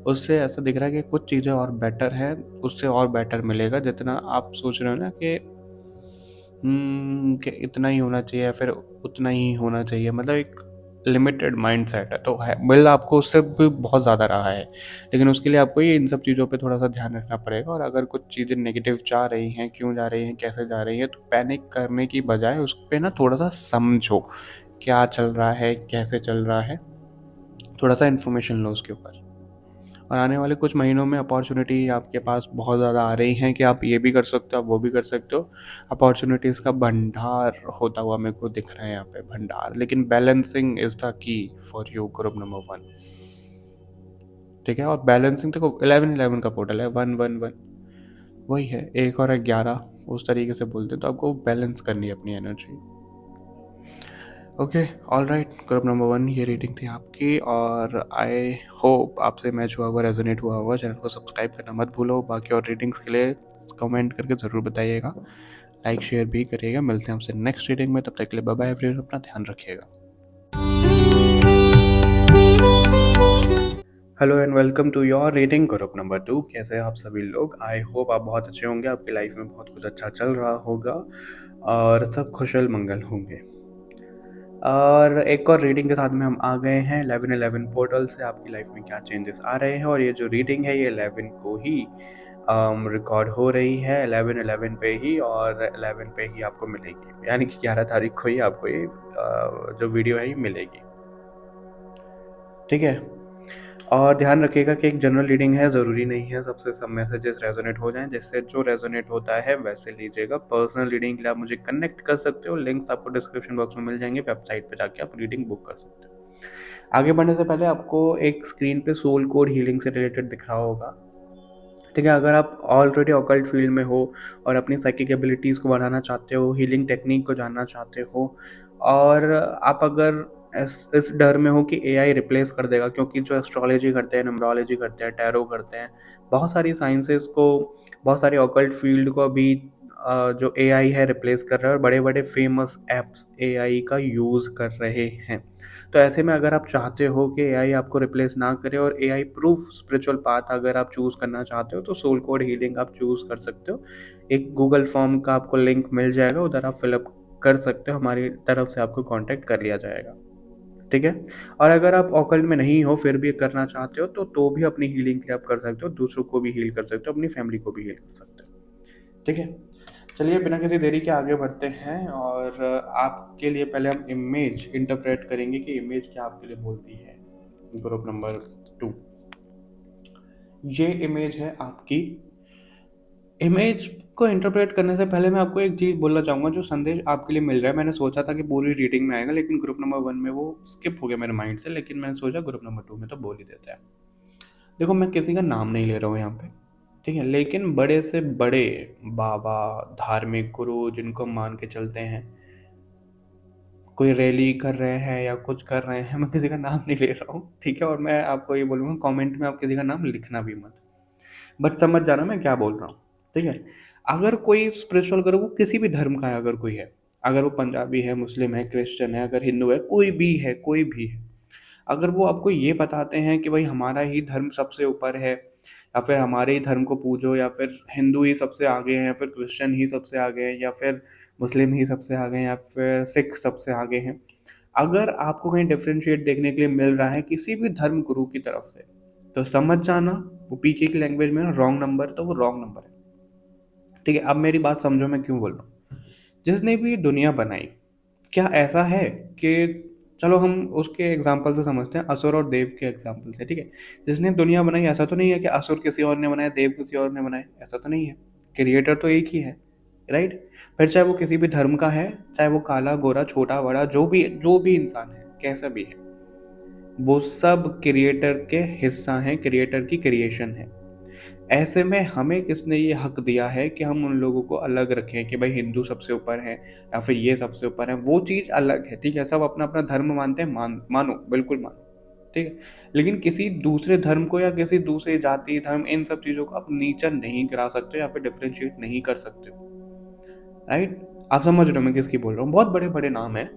उससे ऐसा दिख रहा है कि कुछ चीज़ें और बेटर हैं, उससे और बेटर मिलेगा। जितना आप सोच रहे हो ना कि इतना ही होना चाहिए या फिर उतना ही होना चाहिए, मतलब एक लिमिटेड माइंडसेट है, तो है बिल आपको उससे भी बहुत ज़्यादा रहा है, लेकिन उसके लिए आपको ये इन सब चीज़ों पे थोड़ा सा ध्यान रखना पड़ेगा। और अगर कुछ चीज़ें नेगेटिव जा रही हैं, क्यों जा रही हैं, कैसे जा रही हैं, तो पैनिक करने की बजाय उस पर ना थोड़ा सा समझो क्या चल रहा है, कैसे चल रहा है, थोड़ा सा इन्फॉर्मेशन लो उसके ऊपर। और आने वाले कुछ महीनों में अपॉर्चुनिटी आपके पास बहुत ज़्यादा आ रही हैं कि आप ये भी कर सकते हो, आप वो भी कर सकते हो। अपॉर्चुनिटीज़ का भंडार होता हुआ मेरे को दिख रहा है यहाँ पे, भंडार। लेकिन balancing is the key for you, group number 1। ठीक है, और बैलेंसिंग देखो 11/11 का पोर्टल है, 1/1/1 वही है, 1 और 11 उस तरीके से बोलते हैं, तो आपको बैलेंस करनी है अपनी energy. Okay, all right, group number 1 ये रीडिंग थी आपकी, और आई होप आपसे मैच हुआ होगा, रेजोनेट हुआ होगा। चैनल को सब्सक्राइब करना मत भूलो। बाकी और रीडिंग्स के लिए कमेंट करके ज़रूर बताइएगा, लाइक शेयर भी करिएगा। मिलते हैं आपसे नेक्स्ट रीडिंग में, तब तक के लिए बाय बाय एवरीवन, अपना ध्यान रखिएगा। Hello and welcome to your reading group number 2। कैसे हैं आप सभी लोग? आई होप आप बहुत अच्छे होंगे, आपकी लाइफ में बहुत कुछ अच्छा चल रहा होगा और सब खुशल मंगल होंगे। और एक और रीडिंग के साथ में हम आ गए हैं 11/11 पोर्टल से। आपकी लाइफ में क्या चेंजेस आ रहे हैं, और ये जो रीडिंग है ये 11 को ही रिकॉर्ड हो रही है, 11/11 पे ही, और 11 पे ही आपको मिलेगी, यानी कि 11 तारीख को ही आपको ये जो वीडियो है ये मिलेगी। ठीक है, और ध्यान रखिएगा कि एक जनरल रीडिंग है, ज़रूरी नहीं है सबसे सब मैसेजेस रेजोनेट हो जाएं। जिससे जो रेजोनेट होता है वैसे लीजिएगा। पर्सनल रीडिंग के लिए आप मुझे कनेक्ट कर सकते हो, लिंक्स आपको डिस्क्रिप्शन बॉक्स में मिल जाएंगे, वेबसाइट पे जाके आप रीडिंग बुक कर सकते हो। आगे बढ़ने से पहले आपको एक स्क्रीन पे सोल कोड हीलिंग से रिलेटेड दिख रहा होगा। ठीक है, अगर आप ऑलरेडी ऑकल्ट फील्ड में हो और अपनी साइकिक एबिलिटीज़ को बढ़ाना चाहते हो, हीलिंग टेक्निक को जानना चाहते हो, और आप अगर इस डर में हो कि एआई रिप्लेस कर देगा, क्योंकि जो एस्ट्रोलॉजी करते हैं, न्यूमरोलॉजी करते हैं, टैरो करते हैं, बहुत सारी साइंसेस को, बहुत सारी ऑकल्ट फील्ड को अभी जो एआई है रिप्लेस कर रहा है, और बड़े बड़े फेमस ऐप्स एआई का यूज़ कर रहे हैं। तो ऐसे में अगर आप चाहते हो कि एआई आपको रिप्लेस ना करे, और एआई प्रूफ स्पिरिचुअल पाथ अगर आप चूज़ करना चाहते हो, तो सोल कोड हीलिंग आप चूज़ कर सकते हो। एक गूगल फॉर्म का आपको लिंक मिल जाएगा, उधर आप फिलअप कर सकते हो, हमारी तरफ से आपको कांटेक्ट कर लिया जाएगा। ठीक है, और अगर आप ऑकल्ट में नहीं हो फिर भी करना चाहते हो, तो भी अपनी हीलिंग के लिए आप कर सकते हो, दूसरों को भी हील कर सकते हो, अपनी फैमिली को भी हील कर सकते हो। ठीक है, चलिए बिना किसी देरी के आगे बढ़ते हैं और आपके लिए पहले हम इमेज इंटरप्रेट करेंगे कि इमेज क्या आपके लिए बोलती है। ग्रुप नंबर 2, ये इमेज है आपकी। इमेज को इंटरप्रेट करने से पहले मैं आपको एक चीज़ बोलना चाहूँगा, जो संदेश आपके लिए मिल रहा है। मैंने सोचा था कि पूरी रीडिंग में आएगा, लेकिन ग्रुप नंबर 1 में वो स्किप हो गया मेरे माइंड से, लेकिन मैंने सोचा ग्रुप नंबर 2 में तो बोल ही देते हैं। देखो, मैं किसी का नाम नहीं ले रहा हूँ यहाँ पे, ठीक है, लेकिन बड़े से बड़े बाबा, धार्मिक गुरु जिनको मान के चलते हैं, कोई रैली कर रहे हैं या कुछ कर रहे हैं, मैं किसी का नाम नहीं ले रहा हूँ, ठीक है। और मैं आपको ये बोलूँगा, कमेंट में आप किसी का नाम लिखना भी मत, बट समझ जाना मैं क्या बोल रहा हूँ, ठीक है। अगर कोई स्पिरिचुअल गुरु, वो किसी भी धर्म का है, अगर कोई है, अगर वो पंजाबी है, मुस्लिम है, क्रिश्चियन है, अगर हिंदू है, कोई भी है, कोई भी है, अगर वो आपको ये बताते हैं कि भाई हमारा ही धर्म सबसे ऊपर है, या फिर हमारे ही धर्म को पूजो, या फिर हिंदू ही सबसे आगे हैं, या फिर क्रिश्चियन ही सबसे आगे हैं, या फिर मुस्लिम ही सबसे आगे हैं, या फिर सिख सबसे आगे हैं, अगर आपको कहीं डिफ्रेंशिएट देखने के लिए मिल रहा है किसी भी धर्म गुरु की तरफ से, तो समझ जाना वो पीके की लैंग्वेज में रॉन्ग नंबर, तो वो रॉन्ग नंबर है, ठीक है। अब मेरी बात समझो मैं क्यों बोल रहा हूँ। जिसने भी दुनिया बनाई, क्या ऐसा है कि, चलो हम उसके एग्जाम्पल से समझते हैं, असुर और देव के एग्जाम्पल से, ठीक है। जिसने दुनिया बनाई, ऐसा तो नहीं है कि असुर किसी और ने बनाया, देव किसी और ने बनाया, ऐसा तो नहीं है। क्रिएटर तो एक ही है, राइट। फिर चाहे वो किसी भी धर्म का है, चाहे वो काला गोरा छोटा बड़ा जो भी इंसान है, कैसा भी है, वो सब क्रिएटर के हिस्सा हैं, क्रिएटर की क्रिएशन है। ऐसे में हमें किसने ये हक दिया है कि हम उन लोगों को अलग रखें कि भाई हिंदू सबसे ऊपर है या फिर ये सबसे ऊपर है? वो चीज़ अलग है, ठीक है। सब अपना अपना धर्म मानते हैं, मानो, बिल्कुल मानो, ठीक है। लेकिन किसी दूसरे धर्म को या किसी दूसरे जाति, धर्म, इन सब चीज़ों को आप नीचा नहीं गिरा सकते या फिर डिफ्रेंशिएट नहीं कर सकते हो, राइट। आप समझ रहे हो मैं किसकी बोल रहा हूँ। बहुत बड़े बड़े नाम हैं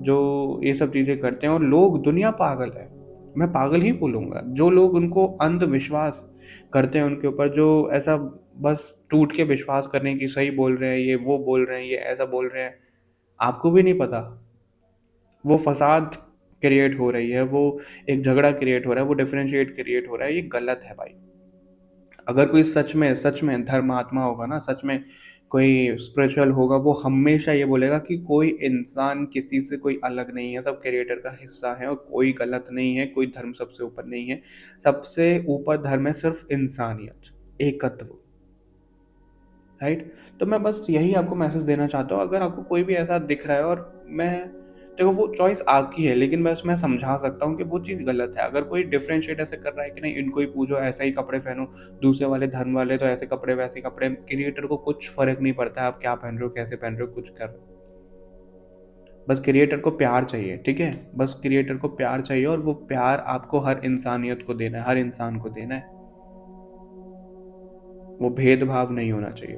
जो ये सब चीज़ें करते हैं, और लोग, दुनिया पागल है, मैं पागल ही बोलूँगा। जो लोग उनको अंधविश्वास करते हैं उनके ऊपर, जो ऐसा बस टूट के विश्वास करने की सही बोल रहे हैं, ये वो बोल रहे हैं, ये ऐसा बोल रहे हैं, आपको भी नहीं पता वो फसाद क्रिएट हो रही है, वो एक झगड़ा क्रिएट हो रहा है, वो डिफरेंशिएट क्रिएट हो रहा है, ये गलत है भाई। अगर कोई सच में धर्मात्मा होगा ना, सच में कोई स्पिरिचुअल होगा, वो हमेशा ये बोलेगा कि कोई इंसान किसी से कोई अलग नहीं है, सब क्रिएटर का हिस्सा है और कोई गलत नहीं है, कोई धर्म सबसे ऊपर नहीं है। सबसे ऊपर धर्म है सिर्फ इंसानियत, एकत्व, राइट। तो मैं बस यही आपको मैसेज देना चाहता हूँ। अगर आपको कोई भी ऐसा दिख रहा है, और मैं, देखो वो चॉइस आपकी है, लेकिन बस मैं समझा सकता हूँ कि वो चीज़ गलत है। अगर कोई डिफरेंशिएट ऐसे कर रहा है कि नहीं इनको ही पूजो, ऐसे ही कपड़े पहनो, दूसरे वाले धर्म वाले तो ऐसे कपड़े वैसे कपड़े, क्रिएटर को कुछ फर्क नहीं पड़ता है आप क्या पहन रहे हो, कैसे पहन रहे हो, कुछ कर रहे हो। बस क्रिएटर को प्यार चाहिए, ठीक है। बस क्रिएटर को प्यार चाहिए, और वो प्यार आपको हर इंसानियत को देना है, हर इंसान को देना है। वो भेदभाव नहीं होना चाहिए।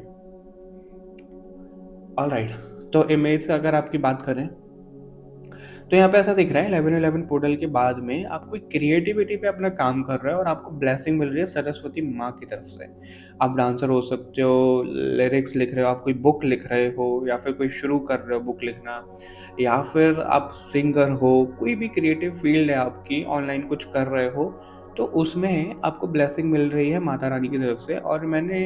ऑलराइट, तो इमेज से अगर आपकी बात करें, तो यहाँ पे ऐसा दिख रहा है 11/11 पोर्टल के बाद में आप कोई क्रिएटिविटी पे अपना काम कर रहे हो और आपको ब्लेसिंग मिल रही है सरस्वती माँ की तरफ से। आप डांसर हो सकते हो, लिरिक्स लिख रहे हो, आप कोई बुक लिख रहे हो, या फिर कोई शुरू कर रहे हो बुक लिखना, या फिर आप सिंगर हो, कोई भी क्रिएटिव फील्ड है आपकी, ऑनलाइन कुछ कर रहे हो, तो उसमें आपको ब्लेसिंग मिल रही है माता रानी की तरफ से। और मैंने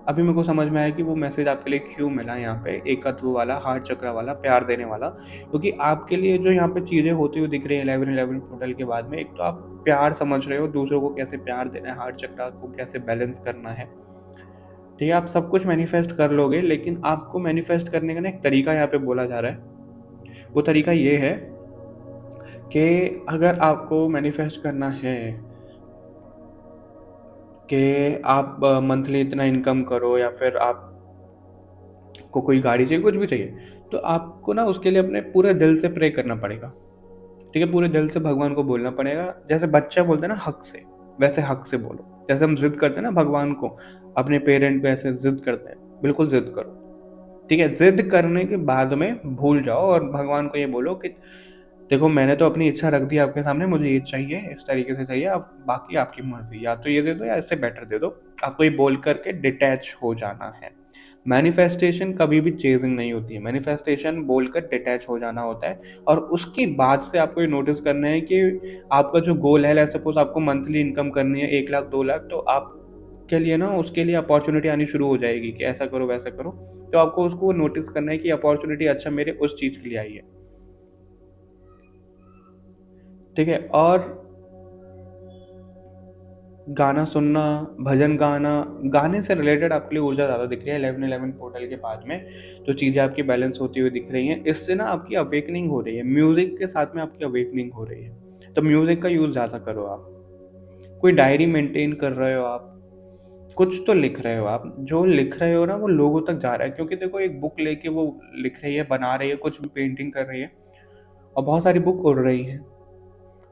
अभी मेरे को समझ में आया कि वो मैसेज आपके लिए क्यों मिला यहाँ पे, एकत्व वाला, हार्ट चक्र वाला, प्यार देने वाला। क्योंकि आपके लिए जो यहाँ पे चीज़ें होती हुई दिख रही है 11/11 पोर्टल के बाद में, एक तो आप प्यार समझ रहे हो, दूसरों को कैसे प्यार देना है, हार्ट चक्र को कैसे बैलेंस करना है, ठीक है। आप सब कुछ मैनिफेस्ट कर लोगे, लेकिन आपको मैनिफेस्ट करने का ना एक तरीका यहाँ पे बोला जा रहा है। वो तरीका ये है कि अगर आपको मैनिफेस्ट करना है कि आप मंथली इतना इनकम करो, या फिर आप को कोई गाड़ी चाहिए, कुछ भी चाहिए, तो आपको ना उसके लिए अपने पूरे दिल से प्रे करना पड़ेगा, ठीक है। पूरे दिल से भगवान को बोलना पड़ेगा। जैसे बच्चा बोलते हैं ना हक से, वैसे हक से बोलो। जैसे हम जिद करते हैं ना भगवान को, अपने पेरेंट को ऐसे जिद करते हैं, बिल्कुल जिद करो, ठीक है। जिद करने के बाद में भूल जाओ और भगवान को ये बोलो कि देखो मैंने तो अपनी इच्छा रख दी आपके सामने, मुझे ये चाहिए, इस तरीके से चाहिए, अब बाकी आपकी मर्जी, या तो ये दे दो या इससे बेटर दे दो। आपको ये बोल करके डिटैच हो जाना है। मैनिफेस्टेशन कभी भी चेजिंग नहीं होती है, मैनिफेस्टेशन बोलकर डिटैच हो जाना होता है। और उसके बाद से आपको ये नोटिस करना है कि आपका जो गोल है, सपोज आपको मंथली इनकम करनी है 1 लाख 2 लाख, तो आप के लिए ना उसके लिए अपॉर्चुनिटी आनी शुरू हो जाएगी कि ऐसा करो वैसा करो। तो आपको उसको नोटिस करना है कि अपॉर्चुनिटी अच्छा मेरे उस चीज़ के लिए आई है, ठीक है। और गाना सुनना, भजन गाना, गाने से रिलेटेड आपके लिए ऊर्जा ज़्यादा दिख रही है 11-11 पोर्टल के बाद में। जो चीज़ें आपकी बैलेंस होती हुई दिख रही हैं, इससे ना आपकी अवेकनिंग हो रही है, म्यूज़िक के साथ में आपकी अवेकनिंग हो रही है। तो म्यूज़िक का यूज़ ज़्यादा करो आप। कोई डायरी मेंटेन कर रहे हो आप, कुछ तो लिख रहे हो आप, जो लिख रहे हो ना वो लोगों तक जा रहा है। क्योंकि देखो एक बुक लेके वो लिख रही है, बना रही है, कुछ भी पेंटिंग कर रही है, और बहुत सारी बुक उड़ रही हैं,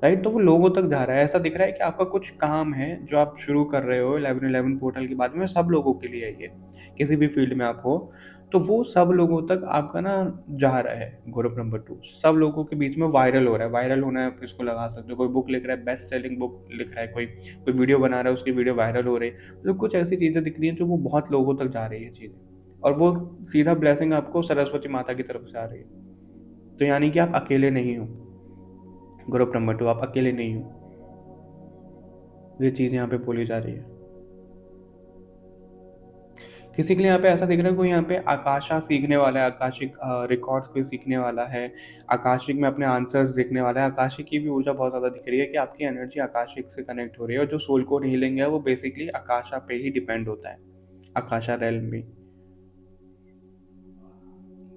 राइट। तो वो लोगों तक जा रहा है। ऐसा दिख रहा है कि आपका कुछ काम है जो आप शुरू कर रहे हो 11-11 पोर्टल के बाद में, सब लोगों के लिए है ये, किसी भी फील्ड में आप हो तो वो सब लोगों तक आपका ना जा रहा है। ग्रुप नंबर 2 सब लोगों के बीच में वायरल हो रहा है। वायरल होना है, आप इसको लगा सकते हो। कोई बुक लिख रहा है, बेस्ट सेलिंग बुक लिख रहा है, कोई कोई वीडियो बना रहा है, उसकी वीडियो वायरल हो रही है। तो कुछ ऐसी चीज़ें दिख रही हैं जो वो बहुत लोगों तक जा रही है चीज़ें, और वो सीधा ब्लेसिंग आपको सरस्वती माता की तरफ से आ रही है। तो यानी कि आप अकेले नहीं हो। ग्रुप नंबर 2 आप अकेले नहीं हो, ये चीज़ यहाँ पे बोली जा रही है। किसी के लिए यहाँ पे ऐसा दिख रहा है, कोई यहाँ पे आकाशा सीखने वाला है, आकाशिक रिकॉर्ड्स कोई सीखने वाला है, आकाशिक में अपने आंसर्स देखने वाला है। आकाशिक की भी ऊर्जा बहुत ज़्यादा दिख रही है कि आपकी एनर्जी आकाशिक से कनेक्ट हो रही है। और जो सोल कोड हीलिंग है वो बेसिकली आकाशा पे ही डिपेंड होता है, आकाशा रेल्म भी,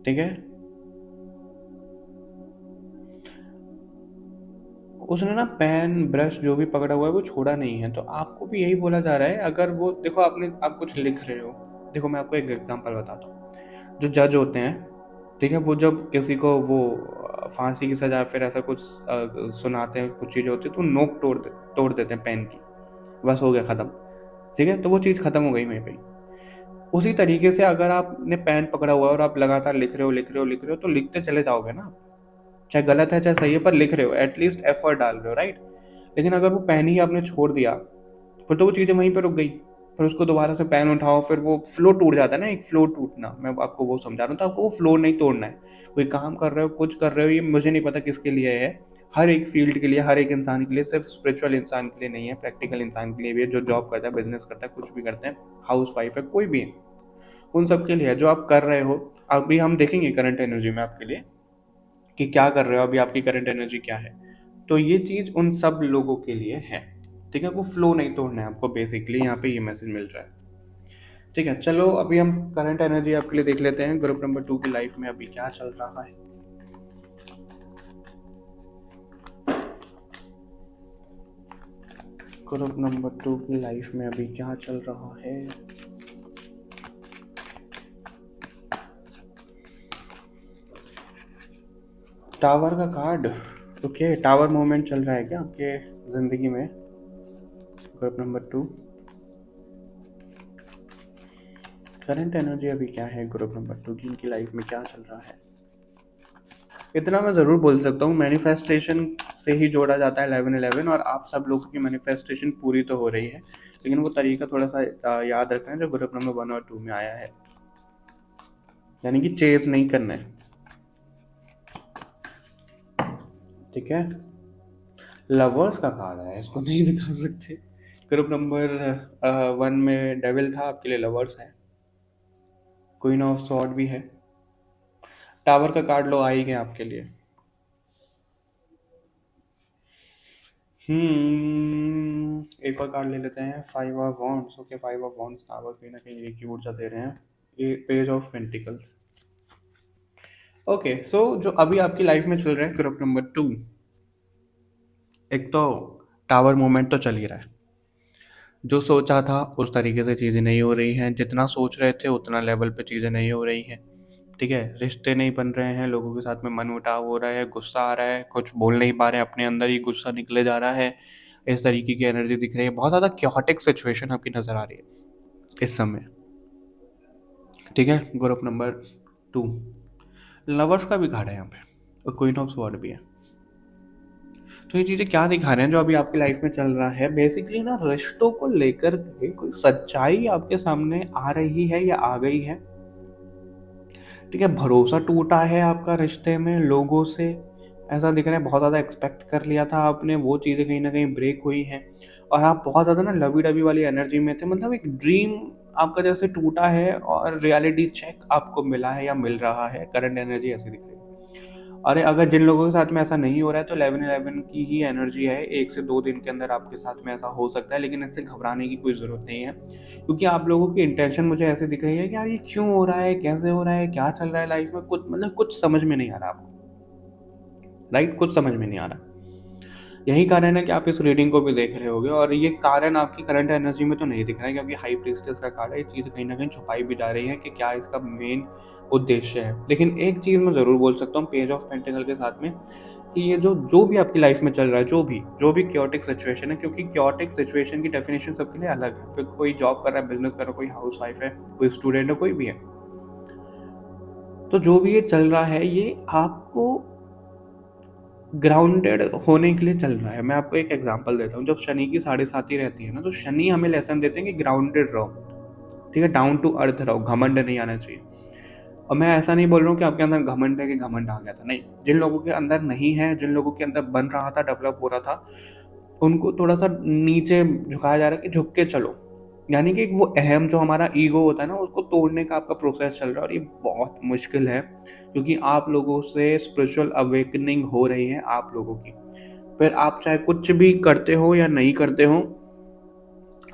ठीक है। उसने ना पेन ब्रश जो भी पकड़ा हुआ है वो छोड़ा नहीं है। तो आपको भी यही बोला जा रहा है, अगर वो देखो आप कुछ लिख रहे हो। देखो मैं आपको एक एग्जांपल बताता हूँ। जो जज होते हैं, ठीक है, वो जब किसी को वो फांसी की सजा फिर ऐसा कुछ सुनाते हैं, कुछ चीज़ें होती है तो नोक तोड़ देते हैं पेन की, बस हो गया ख़त्म, ठीक है। तो वो चीज़ ख़त्म हो गई वहीं पे। उसी तरीके से अगर आपने पेन पकड़ा हुआ है और आप लगातार लिख रहे हो तो लिखते चले जाओगे ना, चाहे गलत है चाहे सही है, पर लिख रहे हो, एटलीस्ट एफर्ट डाल रहे हो, राइट। लेकिन अगर वो पेन ही आपने छोड़ दिया फिर तो वो चीज़ें वहीं पर रुक गई। फिर उसको दोबारा से पेन उठाओ, फिर वो फ्लो टूट जाता है ना, एक फ्लो टूटना, मैं आपको वो समझा रहा हूँ। तो आपको वो फ्लो नहीं तोड़ना है। कोई काम कर रहे हो, कुछ कर रहे हो, ये मुझे नहीं पता किसके लिए है, हर एक फील्ड के लिए, हर एक इंसान के लिए, सिर्फ स्पिरिचुअल इंसान के लिए नहीं है, प्रैक्टिकल इंसान के लिए भी है, जो जॉब करता है, बिजनेस करता है, कुछ भी करते हैं, हाउस वाइफ है, कोई भी है, उन सब के लिए है। जो आप कर रहे हो अभी, हम देखेंगे करंट एनर्जी में आपके लिए कि क्या कर रहे हो अभी, आपकी करंट एनर्जी क्या है। तो ये चीज़ उन सब लोगों के लिए है, ठीक है। वो फ्लो नहीं तोड़ना है आपको, बेसिकली यहाँ पे ये मैसेज मिल रहा है, ठीक है। चलो अभी हम करंट एनर्जी आपके लिए देख लेते हैं, ग्रुप नंबर 2 की लाइफ में अभी क्या चल रहा है। ग्रुप नंबर 2 की लाइफ में अभी क्या चल रहा है। टावर का कार्ड, ओके। टावर मूवमेंट चल रहा है क्या आपके ज़िंदगी में, ग्रुप नंबर 2। करंट एनर्जी अभी क्या है ग्रुप नंबर 2 की, इनकी लाइफ में क्या चल रहा है। इतना मैं ज़रूर बोल सकता हूँ, मैनिफेस्टेशन से ही जोड़ा जाता है 11-11, और आप सब लोगों की मैनिफेस्टेशन पूरी तो हो रही है, लेकिन वो तरीका थोड़ा सा याद रखना है जो ग्रुप नंबर 1 और 2 में आया है, यानी कि चेज नहीं करना है, ठीक है। लवर्स का कार्ड है, इसको नहीं दिखा सकते। ग्रुप नंबर 1 में डेविल था, आपके लिए लवर्स है, क्वीन ऑफ सॉर्ड भी है, टावर का कार्ड लो आ ही गया आपके लिए। एक और कार्ड ले लेते हैं, 5 of wands, okay. 5 of wands tower कहीं ना कहीं एक ही ऊर्जा दे रहे हैं, ये पेज ऑफ पेंटिकल्स, ओके। सो जो अभी आपकी लाइफ में चल रहा है ग्रुप नंबर 2, एक तो टावर मूवमेंट तो चल ही रहा है। जो सोचा था उस तरीके से चीज़ें नहीं हो रही हैं, जितना सोच रहे थे उतना लेवल पे चीज़ें नहीं हो रही हैं, ठीक है। रिश्ते नहीं बन रहे हैं, लोगों के साथ में मनमुटाव हो रहा है, गुस्सा आ रहा है, कुछ बोल नहीं पा रहे हैं, अपने अंदर ही गुस्सा निकले जा रहा है, इस तरीके की एनर्जी दिख रही है। बहुत ज़्यादा क्योटिक सिचुएशन आपकी नज़र आ रही है इस समय, ठीक है। ग्रुप नंबर 2 लवर्स का भी कार्ड है यहाँ पे, और क्वीन ऑफ स्वॉर्ड भी है। तो ये चीज़ें क्या दिखा रहे हैं जो अभी आपकी लाइफ में चल रहा है, बेसिकली ना रिश्तों को लेकर के कोई सच्चाई आपके सामने आ रही है या आ गई है, ठीक है। भरोसा टूटा है आपका रिश्ते में लोगों से, ऐसा दिख रहा है बहुत ज़्यादा एक्सपेक्ट कर लिया था आपने, वो चीज़ें कहीं न कहीं ब्रेक हुई हैं और आप बहुत ज़्यादा ना लवी-डवी वाली एनर्जी में थे। मतलब एक ड्रीम आपका जैसे टूटा है और रियलिटी चेक आपको मिला है या मिल रहा है, करंट एनर्जी ऐसी दिख रही है। अरे अगर जिन लोगों के साथ में ऐसा नहीं हो रहा है तो 11-11 की ही एनर्जी है, 1 से 2 दिन के अंदर आपके साथ में ऐसा हो सकता है, लेकिन इससे घबराने की कोई ज़रूरत नहीं है। क्योंकि आप लोगों की इंटेंशन मुझे ऐसी दिख रही है कि यार ये क्यों हो रहा है, कैसे हो रहा है, क्या चल रहा है लाइफ़ में, कुछ मतलब कुछ समझ में नहीं आ रहा आपको, राइट? कुछ समझ में नहीं आ रहा। यही कारण है कि आप इस रीडिंग को भी देख रहे होगे और ये कारण आपकी करंट एनर्जी में तो नहीं दिख रहा है, क्योंकि हाई प्रीस्टेस का कार्ड है, ये चीज़ कहीं न कहीं छुपाई भी जा रही है कि क्या इसका मेन उद्देश्य है। लेकिन एक चीज़ मैं ज़रूर बोल सकता हूँ पेज ऑफ पेंटिकल के साथ में, कि ये जो भी आपकी लाइफ में चल रहा है, जो भी क्योटिक सिचुएशन है, क्योंकि क्योटिक सिचुएशन की डेफिनेशन सबके लिए अलग है। फिर कोई जॉब कर रहा है, बिज़नेस कर रहा है, कोई हाउसवाइफ है, कोई स्टूडेंट है, कोई भी है। तो जो भी ये चल रहा है, ये आपको ग्राउंडेड होने के लिए चल रहा है। मैं आपको एक एग्जांपल देता हूँ, जब शनि की साढ़े साती रहती है ना, तो शनि हमें लेसन देते हैं कि ग्राउंडेड रहो, ठीक है, डाउन टू अर्थ रहो, घमंड नहीं आना चाहिए। और मैं ऐसा नहीं बोल रहा हूँ कि आपके अंदर घमंड है कि घमंड आ गया था, नहीं। जिन लोगों के अंदर नहीं है, जिन लोगों के अंदर बन रहा था, डेवलप हो रहा था, उनको थोड़ा सा नीचे झुकाया जा रहा है कि झुक के चलो। यानी कि वो अहम जो हमारा ईगो होता है ना, उसको तोड़ने का आपका प्रोसेस चल रहा है और ये बहुत मुश्किल है, क्योंकि आप लोगों से स्पिरिचुअल अवेकनिंग हो रही है आप लोगों की। फिर आप चाहे कुछ भी करते हो या नहीं करते हो,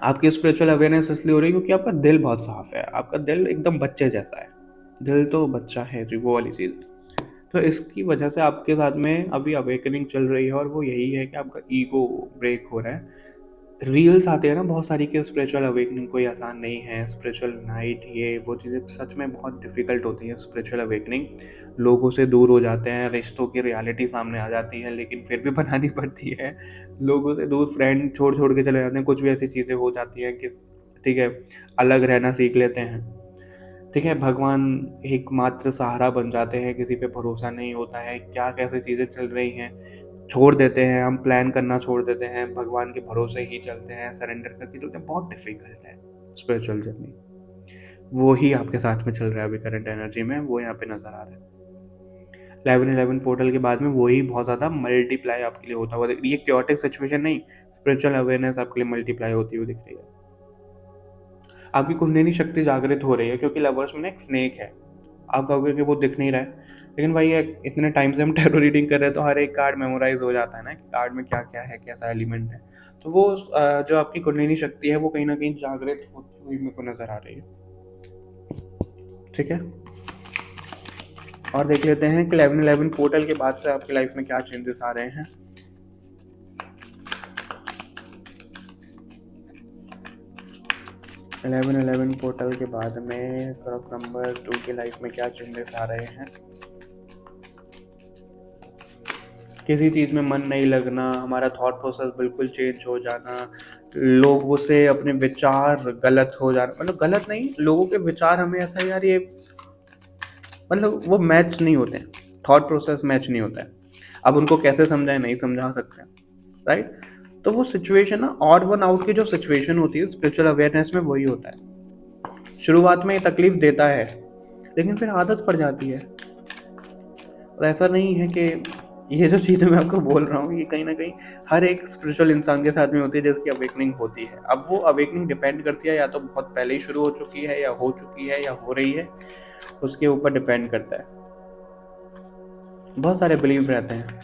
आपकी स्पिरिचुअल अवेयरनेस इसलिए हो रही है क्योंकि आपका दिल बहुत साफ है, आपका दिल एकदम बच्चे जैसा है। दिल तो बच्चा है जी, वो वाली चीज़। तो इसकी वजह से आपके साथ में अभी अवेकनिंग चल रही है और वो यही है कि आपका ईगो ब्रेक हो रहा है। रील्स आते हैं ना बहुत सारी कि स्पिरिचुअल अवेकनिंग कोई आसान नहीं है, स्पिरिचुअल नाइट, ये वो चीज़ें सच में बहुत डिफ़िकल्ट होती है स्पिरिचुअल अवेकनिंग। लोगों से दूर हो जाते हैं, रिश्तों की रियलिटी सामने आ जाती है, लेकिन फिर भी बनानी पड़ती है। लोगों से दूर फ्रेंड छोड़ के चले जाते हैं, कुछ भी ऐसी चीज़ें हो जाती हैं कि ठीक है, अलग रहना सीख लेते हैं। ठीक है, भगवान एकमात्र सहारा बन जाते हैं, किसी पे भरोसा नहीं होता है, क्या कैसे चीज़ें चल रही हैं, छोड़ देते हैं, हम प्लान करना छोड़ देते हैं, भगवान के भरोसे ही चलते हैं, सरेंडर करके चलते हैं। बहुत डिफ़िकल्ट है स्पिरिचुअल जर्नी। वो ही आपके साथ में चल रहा है अभी करंट एनर्जी में, वो यहाँ पे नज़र आ रहा है। 11-11 पोर्टल के बाद में वही बहुत ज़्यादा मल्टीप्लाई आपके लिए होता हुआ ये क्योटिक सिचुएशन नहीं, स्पिरिचुअल अवेयरनेस आपके लिए मल्टीप्लाई होती हुई दिख रही है। आपकी कुंडलिनी शक्ति जागृत हो रही है, क्योंकि लवर्स में ना एक स्नेक है। आप कहोगे कि वो दिख नहीं रहा है, लेकिन भाई इतने टाइम से हम टैरो रीडिंग कर रहे हैं तो हर एक कार्ड मेमोराइज हो जाता है ना कि कार्ड में क्या क्या है, कैसा एलिमेंट है। तो वो जो आपकी कुंडलिनी शक्ति है वो कहीं ना कहीं जागृत होती हुई मेरे को नज़र आ रही है। ठीक है, और देख लेते हैं कि 11-11 पोर्टल के बाद से आपकी लाइफ में क्या चेंजेस आ रहे हैं। 11-11 पोर्टल के बाद में ग्रुप नंबर 2 की लाइफ में क्या चेंजेस आ रहे हैं। किसी चीज़ में मन नहीं लगना, हमारा थॉट प्रोसेस बिल्कुल चेंज हो जाना, लोगों से अपने विचार गलत हो जाना, मतलब गलत नहीं, लोगों के विचार हमें ऐसा यार ये मतलब वो मैच नहीं होते हैं, थॉट प्रोसेस मैच नहीं होता है। अब उनको कैसे समझाएं, नहीं समझा सकते, राइट? तो वो सिचुएशन ना ऑड वन आउट की जो सिचुएशन होती है स्पिरिचुअल अवेयरनेस में वही होता है। शुरुआत में ये तकलीफ देता है, लेकिन फिर आदत पड़ जाती है। और ऐसा नहीं है कि ये जो चीज़ें मैं आपको बोल रहा हूँ ये कहीं ना कहीं हर एक स्पिरिचुअल इंसान के साथ में होती है जिसकी अवेकनिंग होती है। अब वो अवेकनिंग डिपेंड करती है या तो बहुत पहले ही शुरू हो चुकी है या हो चुकी है या हो रही है, उसके ऊपर डिपेंड करता है। बहुत सारे बिलीव रहते हैं,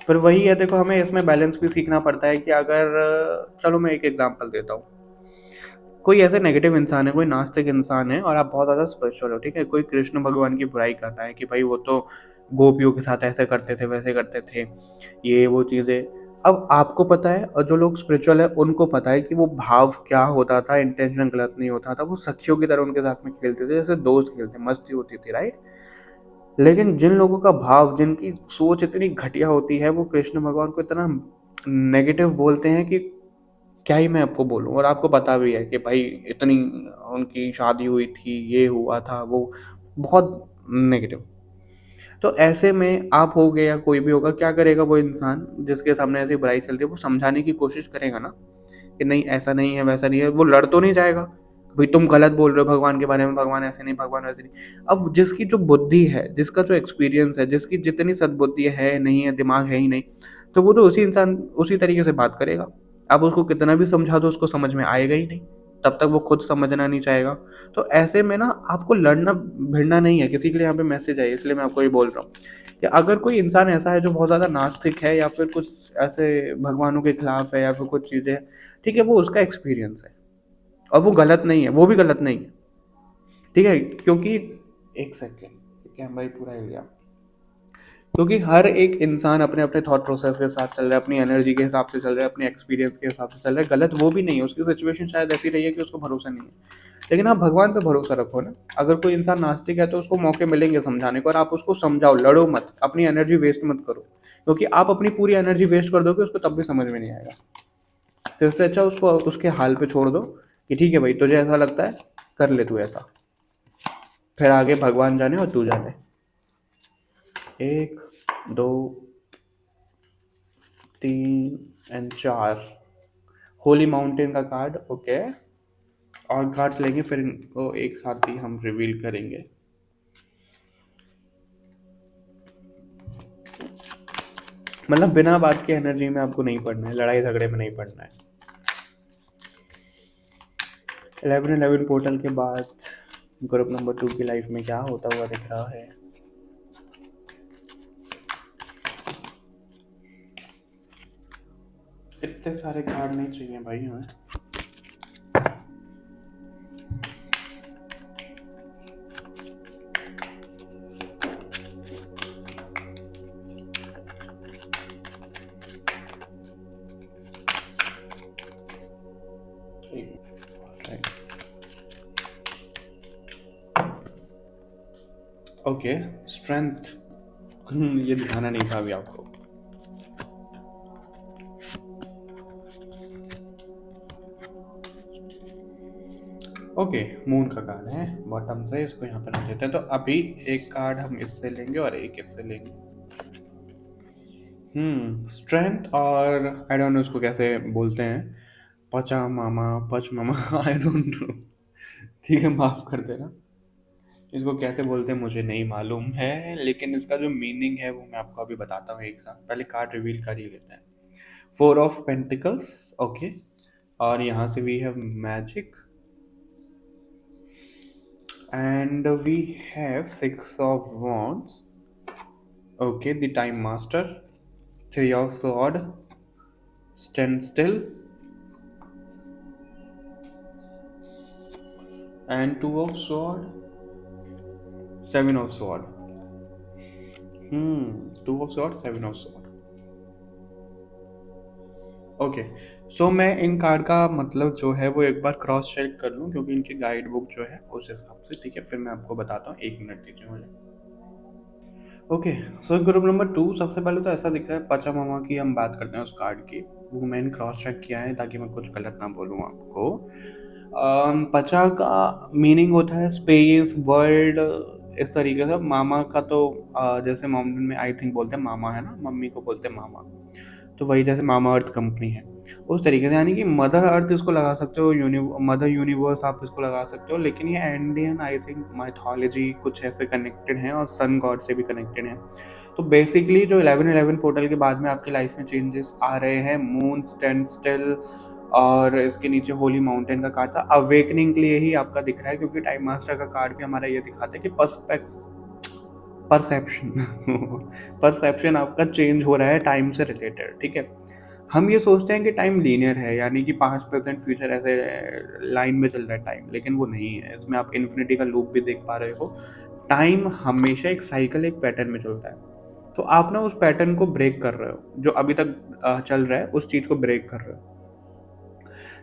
पर वही है, देखो हमें इसमें बैलेंस भी सीखना पड़ता है कि अगर चलो मैं एक एग्जांपल देता हूँ, कोई ऐसे नेगेटिव इंसान है, कोई नास्तिक इंसान है और आप बहुत ज़्यादा स्पिरिचुअल हो, ठीक है, कोई कृष्ण भगवान की बुराई कर रहा है कि भाई वो तो गोपियों के साथ ऐसे करते थे, वैसे करते थे, ये वो चीज़ें। अब आपको पता है और जो लोग स्पिरिचुअल है उनको पता है कि वो भाव क्या होता था, इंटेंशन गलत नहीं होता था, वो सखियों की तरह उनके साथ में खेलते थे, जैसे दोस्त खेलते, मस्ती होती थी, राइट? लेकिन जिन लोगों का भाव, जिनकी सोच इतनी घटिया होती है, वो कृष्ण भगवान को इतना नेगेटिव बोलते हैं कि क्या ही मैं आपको बोलूँ। और आपको पता भी है कि भाई इतनी उनकी शादी हुई थी, ये हुआ था, वो बहुत नेगेटिव। तो ऐसे में आप होगे या कोई भी होगा, क्या करेगा वो इंसान जिसके सामने ऐसी बुराई चल रही है, वो समझाने की कोशिश करेगा ना कि नहीं ऐसा नहीं है, वैसा नहीं है। वो लड़ तो नहीं जाएगा, भाई तुम गलत बोल रहे हो भगवान के बारे में, भगवान ऐसे नहीं, भगवान वैसे नहीं। अब जिसकी जो बुद्धि है, जिसका जो एक्सपीरियंस है, जिसकी जितनी सद्बुद्धि है नहीं है, दिमाग है ही नहीं, तो वो तो उसी तरीके से बात करेगा। आप उसको कितना भी समझा दो, उसको समझ में आएगा ही नहीं, तब तक वो खुद समझना नहीं चाहेगा। तो ऐसे में ना आपको लड़ना भिड़ना नहीं है। किसी के लिए यहाँ पे मैसेज है, इसलिए मैं आपको ये बोल रहा हूँ कि अगर कोई इंसान ऐसा है जो बहुत ज़्यादा नास्तिक है, या फिर कुछ ऐसे भगवानों के खिलाफ है, या फिर कुछ चीज़ें, ठीक है, वो उसका एक्सपीरियंस है और वो गलत नहीं है, वो भी गलत नहीं है, ठीक है। क्योंकि एक सेकेंड, कैमरा ही पूरा हिल गया। क्योंकि हर एक इंसान अपने अपने थॉट प्रोसेस के साथ चल रहा है, अपनी एनर्जी के हिसाब से चल रहा है, अपने एक्सपीरियंस के हिसाब से चल रहा है। गलत वो भी नहीं है, उसकी सिचुएशन शायद ऐसी रही है कि उसको भरोसा नहीं है, लेकिन आप भगवान पे भरोसा रखो ना। अगर कोई इंसान नास्तिक है तो उसको मौके मिलेंगे समझाने को, और आप उसको समझाओ, लड़ो मत, अपनी एनर्जी वेस्ट मत करो, क्योंकि आप अपनी पूरी एनर्जी वेस्ट कर दोगे उसको तब भी समझ में नहीं आएगा। तो इससे अच्छा उसको उसके हाल पे छोड़ दो कि ठीक है भाई, तुझे ऐसा लगता है, कर ले तू ऐसा, फिर आगे भगवान जाने और तू जाने। 1 2 3 एंड 4 होली माउंटेन का कार्ड, ओके। और कार्ड्स लेंगे, फिर इनको एक साथ ही हम रिवील करेंगे। मतलब बिना बात की एनर्जी में आपको नहीं पढ़ना है, लड़ाई झगड़े में नहीं पढ़ना है। 11-11 पोर्टल के बाद ग्रुप नंबर 2 की लाइफ में क्या होता हुआ दिख रहा है। इतने सारे कार्ड नहीं चाहिए भाई हमें। ओके, स्ट्रेंथ, ये दिखाना नहीं था अभी आपको। ओके, मून का कार्ड है बॉटम से, इसको यहाँ पे रख देते हैं। तो अभी एक कार्ड हम इससे लेंगे और एक इससे लेंगे। स्ट्रेंथ और आई डोंट नो उसको कैसे बोलते हैं, पच मामा आई डोंट नो, ठीक है, माफ कर देना। इसको कैसे बोलते हैं मुझे नहीं मालूम है, लेकिन इसका जो मीनिंग है वो मैं आपको अभी बताता हूँ एक साथ। पहले कार्ड रिवील कर ही लेते हैं। 4 ऑफ पेंटिकल्स, ओके, और यहाँ से we have magic, and we have 6 of wands, okay, the time master, 3 of sword, stand still, and 2 of sword, 7 of sword. 2 of sword, 7 of sword. Okay, सो मैं इन card का मतलब जो है वो एक बार क्रॉस चेक कर लूँ, क्योंकि इनकी गाइड बुक जो है उस हिसाब से, ठीक है, फिर मैं आपको बताता हूँ। 1 मिनट दीजिए मुझे। ओके, सो ग्रुप नंबर 2, सबसे पहले तो ऐसा दिख रहा है, पचा मामा की हम बात करते हैं उस कार्ड की। वो मैंने क्रॉस चेक किया है ताकि मैं कुछ गलत ना बोलूँ आपको। पचा का मीनिंग होता है स्पेस, वर्ल्ड, इस तरीके से। मामा का तो जैसे मोमडन में आई थिंक बोलते हैं मामा, है ना, मम्मी को बोलते हैं मामा, तो वही जैसे मामा अर्थ कंपनी है उस तरीके से, यानी कि मदर अर्थ इसको लगा सकते हो, मदर यूनिवर्स आप इसको लगा सकते हो। लेकिन ये इंडियन आई थिंक माइथोलॉजी कुछ ऐसे कनेक्टेड हैं और सन गॉड से भी कनेक्टेड हैं। तो बेसिकली जो 11-11 पोर्टल के बाद में आपकी लाइफ में चेंजेस आ रहे हैं, मून स्टैंड स्टिल, और इसके नीचे होली माउंटेन का कार्ड था, अवेकनिंग के लिए ही आपका दिख रहा है, क्योंकि टाइम मास्टर का कार्ड भी हमारा ये दिखाता है कि परसेप्शन परसेप्शन आपका चेंज हो रहा है टाइम से रिलेटेड, ठीक है। हम ये सोचते हैं कि टाइम लीनियर है, यानी कि पास्ट प्रेजेंट फ्यूचर ऐसे लाइन में चल रहा है टाइम, लेकिन वो नहीं है। इसमें आप इन्फिनिटी का लूप भी देख पा रहे हो। टाइम हमेशा एक साइकिल, एक पैटर्न में चलता है, तो आप ना उस पैटर्न को ब्रेक कर रहे हो, जो अभी तक चल रहा है उस चीज़ को ब्रेक कर रहे हो,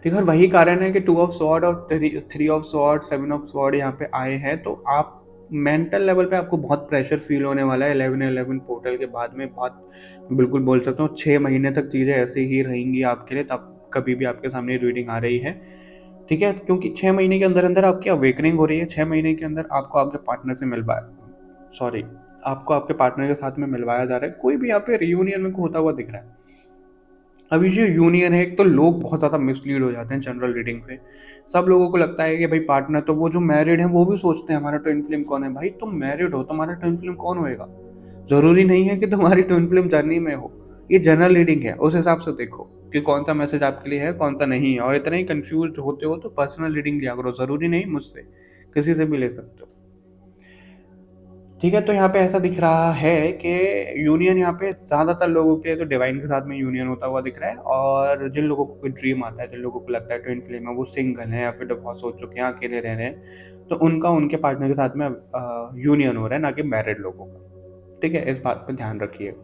ठीक है। और वही कारण है कि 2 ऑफ स्वॉर्ड और 3 ऑफ स्वॉर्ड, 7 ऑफ स्वॉर्ड यहाँ पे आए हैं। तो आप मेंटल लेवल पे आपको बहुत प्रेशर फील होने वाला है 11-11 पोर्टल के बाद में। बहुत, बिल्कुल बोल सकता हूँ 6 महीने तक चीज़ें ऐसे ही रहेंगी आपके लिए, तब कभी भी आपके सामने रीडिंग आ रही है, ठीक है। क्योंकि 6 महीने के अंदर अंदर आपकी अवेकनिंग हो रही है। 6 महीने के अंदर आपको आपके पार्टनर से आपको आपके पार्टनर के साथ में मिलवाया जा रहा है। कोई भी यहाँ पे रियूनियन में होता हुआ दिख रहा है, अभी जो यूनियन है, एक तो लोग बहुत ज़्यादा मिसलीड हो जाते हैं जनरल रीडिंग से। सब लोगों को लगता है कि भाई पार्टनर, तो वो जो मैरिड हैं वो भी सोचते हैं हमारा ट्विन फ्लेम कौन है। भाई तुम मैरिड हो, तुम्हारा ट्विन फ्लेम कौन होएगा? ज़रूरी नहीं है कि तुम्हारी ट्विन फ्लेम जर्नी में हो। ये जनरल रीडिंग है, उस हिसाब से देखो कि कौन सा मैसेज आपके लिए है, कौन सा नहीं है। और इतना ही कंफ्यूज होते हो तो पर्सनल रीडिंग लिया करो, ज़रूरी नहीं मुझसे, किसी से भी ले सकते हो। ठीक है, तो यहाँ पे ऐसा दिख रहा है कि यूनियन यहाँ पे ज़्यादातर लोगों के तो डिवाइन के साथ में यूनियन होता हुआ दिख रहा है। और जिन लोगों को कोई ड्रीम आता है, जिन लोगों को लगता है ट्विन फ्लेम है, वो सिंगल हैं या फिर डिवोर्स हो चुके हैं, अकेले रह रहे हैं, तो उनका उनके पार्टनर के साथ में यूनियन हो रहा है, ना कि मैरिड लोगों का। ठीक है, इस बात पर ध्यान रखिए।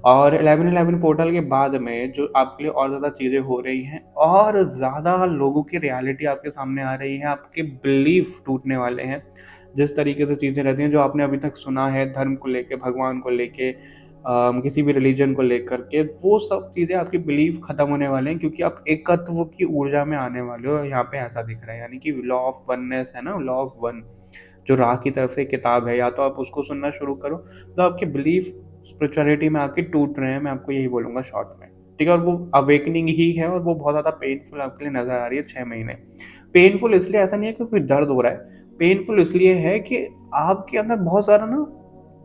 और 11/11 पोर्टल के बाद में जो आपके लिए और ज़्यादा चीज़ें हो रही हैं, और ज़्यादा लोगों की रियलिटी आपके सामने आ रही है, आपके बिलीफ टूटने वाले हैं। जिस तरीके से चीज़ें रहती हैं, जो आपने अभी तक सुना है धर्म को लेके, भगवान को लेके, किसी भी रिलीजन को लेकर के, वो सब चीज़ें आपके बिलीफ खत्म होने वाले हैं, क्योंकि आप एकत्व की ऊर्जा में आने वाले हो। यहाँ पे ऐसा दिख रहा है, यानी कि लॉ ऑफ वननेस है ना, लॉ ऑफ वन, जो राह की तरफ से किताब है, या तो आप उसको सुनना शुरू करो, तो आपके बिलीफ स्पिरिचुअलिटी में आके टूट रहे हैं, मैं आपको यही बोलूँगा शॉर्ट में। ठीक है, और वो अवेकनिंग ही है, और वो बहुत ज़्यादा पेनफुल आपके लिए नज़र आ रही है 6 महीने। पेनफुल इसलिए ऐसा नहीं है कि कोई दर्द हो रहा है, पेनफुल इसलिए है कि आपके अंदर बहुत सारा ना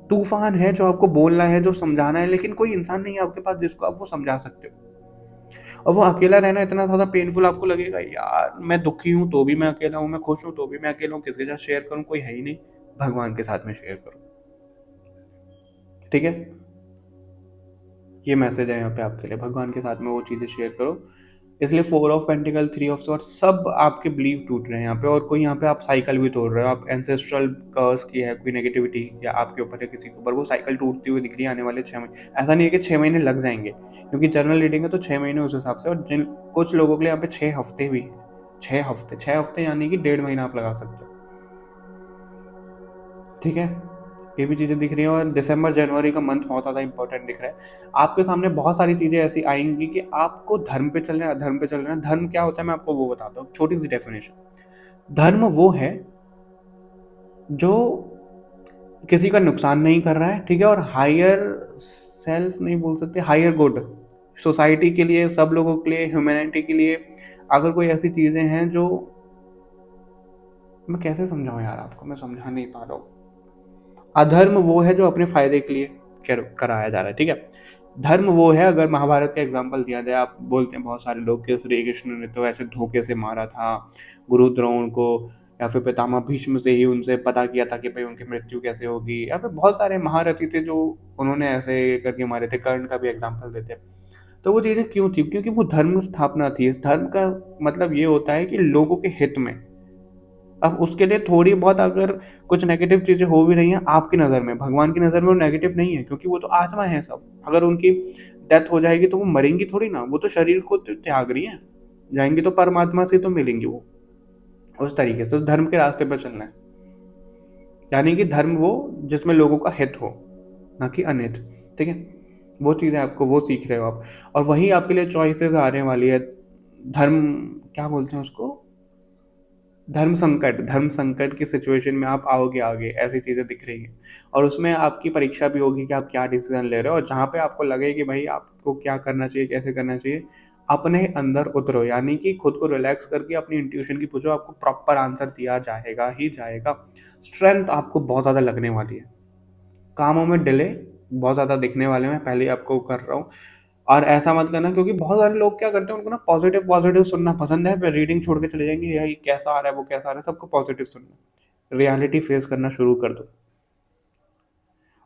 तूफान है, जो आपको बोलना है, जो समझाना है, लेकिन कोई इंसान नहीं है आपके पास जिसको आप वो समझा सकते हो। और वो अकेला रहना इतना ज़्यादा पेनफुल आपको लगेगा, यार मैं दुखी हूँ तो भी मैं अकेला हूँ, मैं खुश हूँ तो भी मैं अकेला हूँ, किसके साथ शेयर करूँ, कोई है ही नहीं, भगवान के साथ में शेयर करूँ। ठीक है, ये मैसेज है यहाँ पे आपके लिए, भगवान के साथ में वो चीज़ें शेयर करो। इसलिए 4 ऑफ पेंटिकल, 3 ऑफ स्वॉर्ड्स, सब आपके बिलीव टूट रहे हैं यहाँ पे। और कोई यहाँ पे आप साइकिल भी तोड़ रहे हो, आप एंसेस्ट्रल कर्स की है कोई नेगेटिविटी या आपके ऊपर या किसी के ऊपर, वो साइकिल टूटती हुई दिख रही है आने वाले 6 महीने। ऐसा नहीं है कि 6 महीने लग जाएंगे, क्योंकि जनरल रीडिंग है तो 6 महीने उस हिसाब से। और जिन कुछ लोगों के लिए यहाँ पे 6 हफ्ते भी है। 6 हफ्ते, 6 हफ्ते यानी कि 1.5 महीना आप लगा सकते हो। ठीक है, ये भी चीज़ें दिख रही हैं। और दिसंबर जनवरी का मंथ बहुत ज़्यादा इंपॉर्टेंट दिख रहा है। आपके सामने बहुत सारी चीज़ें ऐसी आएंगी कि आपको धर्म पे चलना है, अधर्म पे चलना है। धर्म क्या होता है मैं आपको वो बताता हूँ, छोटी सी डेफिनेशन। धर्म वो है जो किसी का नुकसान नहीं कर रहा है, ठीक है, और हायर सेल्फ नहीं बोल सकते, हायर गुड, सोसाइटी के लिए, सब लोगों के लिए, ह्यूमैनिटी के लिए। अगर कोई ऐसी चीज़ें हैं जो, मैं कैसे समझाऊँ यार आपको, मैं समझा नहीं पा रहा हूँ। अधर्म वो है जो अपने फायदे के लिए कराया जा रहा है। ठीक है, धर्म वो है, अगर महाभारत का एग्जाम्पल दिया जाए, आप बोलते हैं बहुत सारे लोग कि श्री कृष्ण ने तो ऐसे धोखे से मारा था गुरु द्रोण को, या फिर पितामह भीष्म से ही उनसे पता किया था कि भाई उनकी मृत्यु कैसे होगी, या फिर बहुत सारे महारथी थे जो उन्होंने ऐसे करके मारे थे। कर्ण का भी एग्जाम्पल देते हैं। तो वो चीज़ें क्यों थी? क्योंकि वो धर्म स्थापना थी। धर्म का मतलब ये होता है कि लोगों के हित में। अब उसके लिए थोड़ी बहुत अगर कुछ नेगेटिव चीज़ें हो भी रही हैं आपकी नज़र में, भगवान की नज़र में वो नेगेटिव नहीं है, क्योंकि वो तो आत्मा है सब। अगर उनकी डेथ हो जाएगी तो वो मरेंगी थोड़ी ना, वो तो शरीर को तो त्याग रही है, जाएंगी तो परमात्मा से तो मिलेंगी वो। उस तरीके से तो धर्म के रास्ते पर चलना है, यानी कि धर्म वो जिसमें लोगों का हित हो, ना कि अनित। ठीक है, वो चीज़ें आपको वो सीख रहे हो आप, और वही आपके लिए चॉइसेस आने वाली है। धर्म क्या बोलते हैं उसको, धर्म संकट, धर्म संकट की सिचुएशन में आप आओगे आगे, ऐसी चीज़ें दिख रही हैं। और उसमें आपकी परीक्षा भी होगी कि आप क्या डिसीजन ले रहे हो, और जहाँ पे आपको लगे कि भाई आपको क्या करना चाहिए, कैसे करना चाहिए, अपने अंदर उतरो, यानी कि खुद को रिलैक्स करके अपनी इंट्यूशन की पूछो, आपको प्रॉपर आंसर दिया जाएगा ही जाएगा। स्ट्रेंथ आपको बहुत ज़्यादा लगने वाली है, कामों में डिले बहुत ज़्यादा दिखने वाले हैं, पहले ही आपको कर रहा हूँ। और ऐसा मत करना, क्योंकि बहुत सारे लोग क्या करते हैं, उनको ना पॉजिटिव पॉजिटिव सुनना पसंद है, फिर रीडिंग छोड़ के चले जाएंगे, यही कैसा आ रहा है वो कैसा आ रहा है, सबको पॉजिटिव सुनना। रियलिटी फेस करना शुरू कर दो।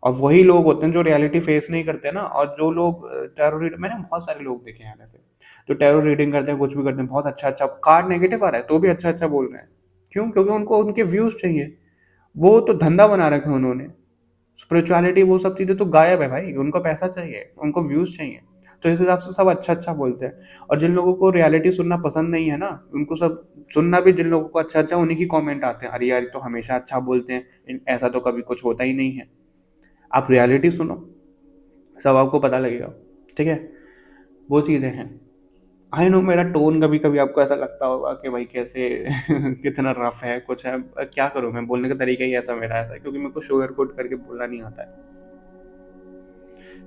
और वही लोग होते हैं जो रियलिटी फेस नहीं करते ना, और जो लोग टैरो रीड, मैंने बहुत सारे लोग देखे हैं ऐसे, जो टैरो रीडिंग करते हैं, कुछ भी करते हैं, बहुत अच्छा अच्छा कार्ड नेगेटिव आ रहा है तो भी अच्छा अच्छा बोल रहे हैं। क्यों? क्योंकि उनको उनके व्यूज चाहिए, वो तो धंधा बना रखे हैं उन्होंने। स्पिरिचुअलिटी वो सब चीज़ें तो गायब है भाई, उनको पैसा चाहिए, उनको व्यूज़ चाहिए। तो इस हिसाब से सब अच्छा अच्छा बोलते हैं। और जिन लोगों को रियलिटी सुनना पसंद नहीं है ना, उनको सब सुनना भी, जिन लोगों को अच्छा अच्छा उन्हीं की कमेंट आते हैं, अरे यार ये तो हमेशा अच्छा बोलते हैं, ऐसा तो कभी कुछ होता ही नहीं है। आप रियलिटी सुनो, सब आपको पता लगेगा। ठीक है, वो चीज़ें हैं। आई नो मेरा टोन कभी कभी आपको ऐसा लगता होगा कि भाई कैसे कितना रफ है, कुछ है, क्या करूँ, मैं बोलने का तरीका ही ऐसा मेरा ऐसा है, क्योंकि मेरे को शुगर कोट करके बोलना नहीं आता है।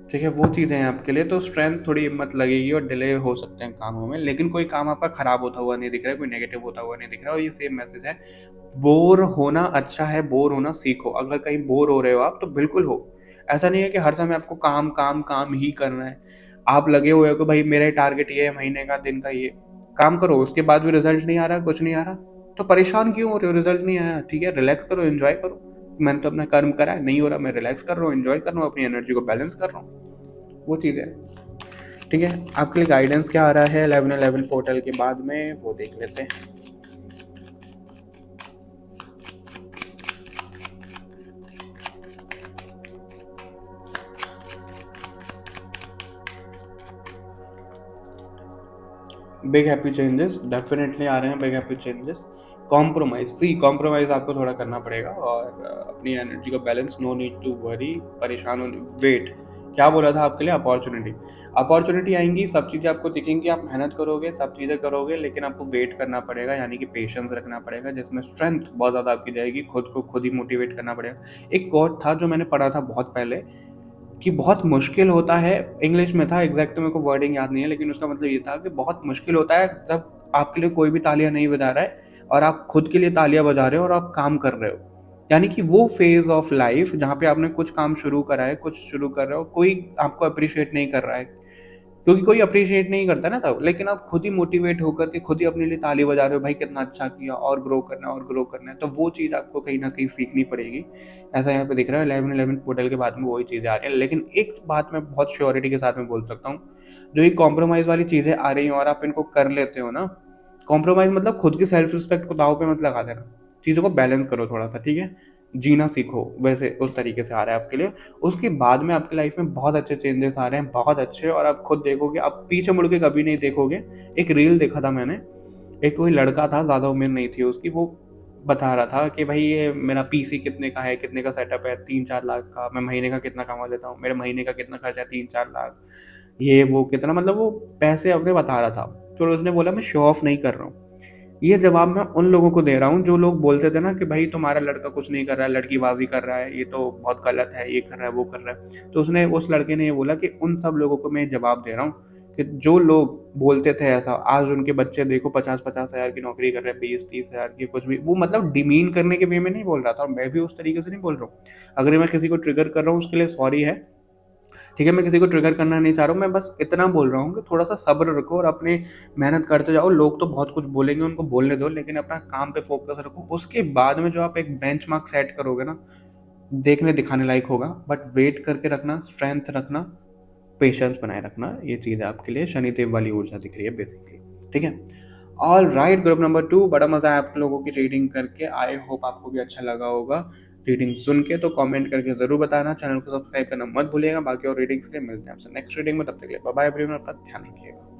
ठीक है, वो चीज़ें हैं आपके लिए। तो स्ट्रेंथ थोड़ी हिम्मत लगेगी और डिले हो सकते हैं कामों में, लेकिन कोई काम आपका खराब होता हुआ नहीं दिख रहा है, कोई नेगेटिव होता हुआ नहीं दिख रहा है। और ये सेम मैसेज है, बोर होना अच्छा है, बोर होना सीखो। अगर कहीं बोर हो रहे हो आप तो बिल्कुल हो। ऐसा नहीं है कि हर समय आपको काम काम काम ही करना है। आप लगे हुए हो कि भाई मेरा टारगेट ये है, महीने का, दिन का, ये काम करो, उसके बाद भी रिजल्ट नहीं आ रहा, कुछ नहीं आ रहा, तो परेशान क्यों हो रहे हो? रिजल्ट नहीं आया, ठीक है, रिलैक्स करो, एंजॉय करो। मैंने तो अपना कर्म करा है, नहीं हो रहा, मैं रिलैक्स कर रहा हूँ, एंजॉय कर रहा हूँ, अपनी एनर्जी को बैलेंस कर रहा हूँ, वो चीज़ है। ठीक है, आपके लिए गाइडेंस क्या आ रहा है 11-11 पोर्टल के बाद में, वो देख लेते हैं। बिग हैप्पी चेंजेस डेफिनेटली आ रहे हैं, big happy changes. Compromise, see compromise आपको थोड़ा करना पड़ेगा, और अपनी एनर्जी को balance, no need to worry, परेशान होने, वेट। क्या बोला था आपके लिए? अपॉर्चुनिटी, अपॉर्चुनिटी आएंगी, सब चीज़ें आपको दिखेंगी, आप मेहनत करोगे, सब चीज़ें करोगे, लेकिन आपको वेट करना पड़ेगा, यानी कि पेशेंस रखना पड़ेगा, जिसमें स्ट्रेंथ बहुत ज़्यादा आपकी जाएगी, खुद को खुद ही मोटिवेट करना पड़ेगा। एक कोट था जो मैंने पढ़ा था बहुत पहले, कि बहुत मुश्किल होता है, इंग्लिश में था, एग्जैक्ट मेरे को वर्डिंग याद नहीं है, लेकिन उसका मतलब ये था कि बहुत मुश्किल होता है जब आपके लिए कोई भी तालियां नहीं बजा रहा है और आप खुद के लिए तालियां बजा रहे हो और आप काम कर रहे हो। यानी कि वो फेज ऑफ लाइफ जहाँ पे आपने कुछ काम शुरू करा है, कुछ शुरू कर रहे हो, कोई आपको अप्रिशिएट नहीं कर रहा है, क्योंकि कोई अप्रिशिएट नहीं करता ना तब, लेकिन आप खुद ही मोटिवेट होकर के खुद ही अपने लिए ताली बजा रहे हो, भाई कितना अच्छा किया, और ग्रो करना है, और ग्रो करना है, तो वो चीज़ आपको कहीं ना कहीं सीखनी पड़ेगी। ऐसा यहाँ पे दिख रहा है 11-11 पोर्टल के बाद में वही चीज़ें आ रही हैं। लेकिन एक बात मैं बहुत श्योरिटी के साथ में बोल सकता हूँ, जो ये कॉम्प्रोमाइज़ वाली चीज़ें आ रही हैं और आप इनको कर लेते हो ना, कॉम्प्रोमाइज़ मतलब खुद की सेल्फ रिस्पेक्ट को दाव पे मत लगा देना, चीज़ों को बैलेंस करो थोड़ा सा, ठीक है, जीना सीखो, वैसे उस तरीके से आ रहा है आपके लिए। उसके बाद में आपकी लाइफ में बहुत अच्छे चेंजेस आ रहे हैं, बहुत अच्छे, और आप खुद देखोगे, आप पीछे मुड़ के कभी नहीं देखोगे। एक रील देखा था मैंने, एक कोई लड़का था, ज़्यादा उम्र नहीं थी उसकी, वो बता रहा था कि भाई ये मेरा पीसी कितने का है, कितने का सेटअप है, 3-4 लाख का, मैं महीने का कितना कमा लेता हूँ, मेरे महीने का कितना खर्चा है, 3-4 लाख, ये वो कितना, मतलब वो पैसे अपने बता रहा था। तो उसने बोला मैं शो ऑफ नहीं कर रहा हूँ। ये जवाब मैं उन लोगों को दे रहा हूँ जो लोग बोलते थे ना कि भाई तुम्हारा लड़का कुछ नहीं कर रहा है, लड़कीबाजी कर रहा है, ये तो बहुत गलत है, ये कर रहा है, वो कर रहा है। तो उसने, उस लड़के ने ये बोला कि उन सब लोगों को मैं ये जवाब दे रहा हूँ कि जो लोग बोलते थे ऐसा, आज उनके बच्चे देखो 50-50 हज़ार की नौकरी कर रहे हैं, 20-30 हज़ार की, कुछ भी, वो मतलब डिमीन करने के वे में नहीं बोल रहा था, और मैं भी उस तरीके से नहीं बोल रहा हूँ। अगर मैं किसी को ट्रिगर कर रहा हूँ उसके लिए सॉरी है, ठीक है, मैं किसी को ट्रिगर करना नहीं चाह रहा हूँ, मैं बस इतना बोल रहा हूँ कि थोड़ा सा सब्र रखो और अपनी मेहनत करते जाओ। लोग तो बहुत कुछ बोलेंगे, उनको बोलने दो, लेकिन अपना काम पे फोकस रखो। उसके बाद में जो आप एक बेंचमार्क सेट करोगे ना, देखने दिखाने लायक होगा, बट वेट करके रखना, स्ट्रेंथ रखना, पेशेंस बनाए रखना, ये चीज़ है आपके लिए। शनिदेव वाली ऊर्जा दिख रही है बेसिकली, ठीक है। ऑल राइट, ग्रुप नंबर 2, बड़ा मज़ा आया आप लोगों की रीडिंग करके, आई होप आपको भी अच्छा लगा होगा रीडिंग सुन के। तो कमेंट करके ज़रूर बताना, चैनल को सब्सक्राइब करना मत भूलिएगा। बाकी और रीडिंग्स के लिए मिलते हैं आपसे नेक्स्ट रीडिंग में, तब तक के लिए बाय बाय एवरीवन, अपना ध्यान रखिएगा।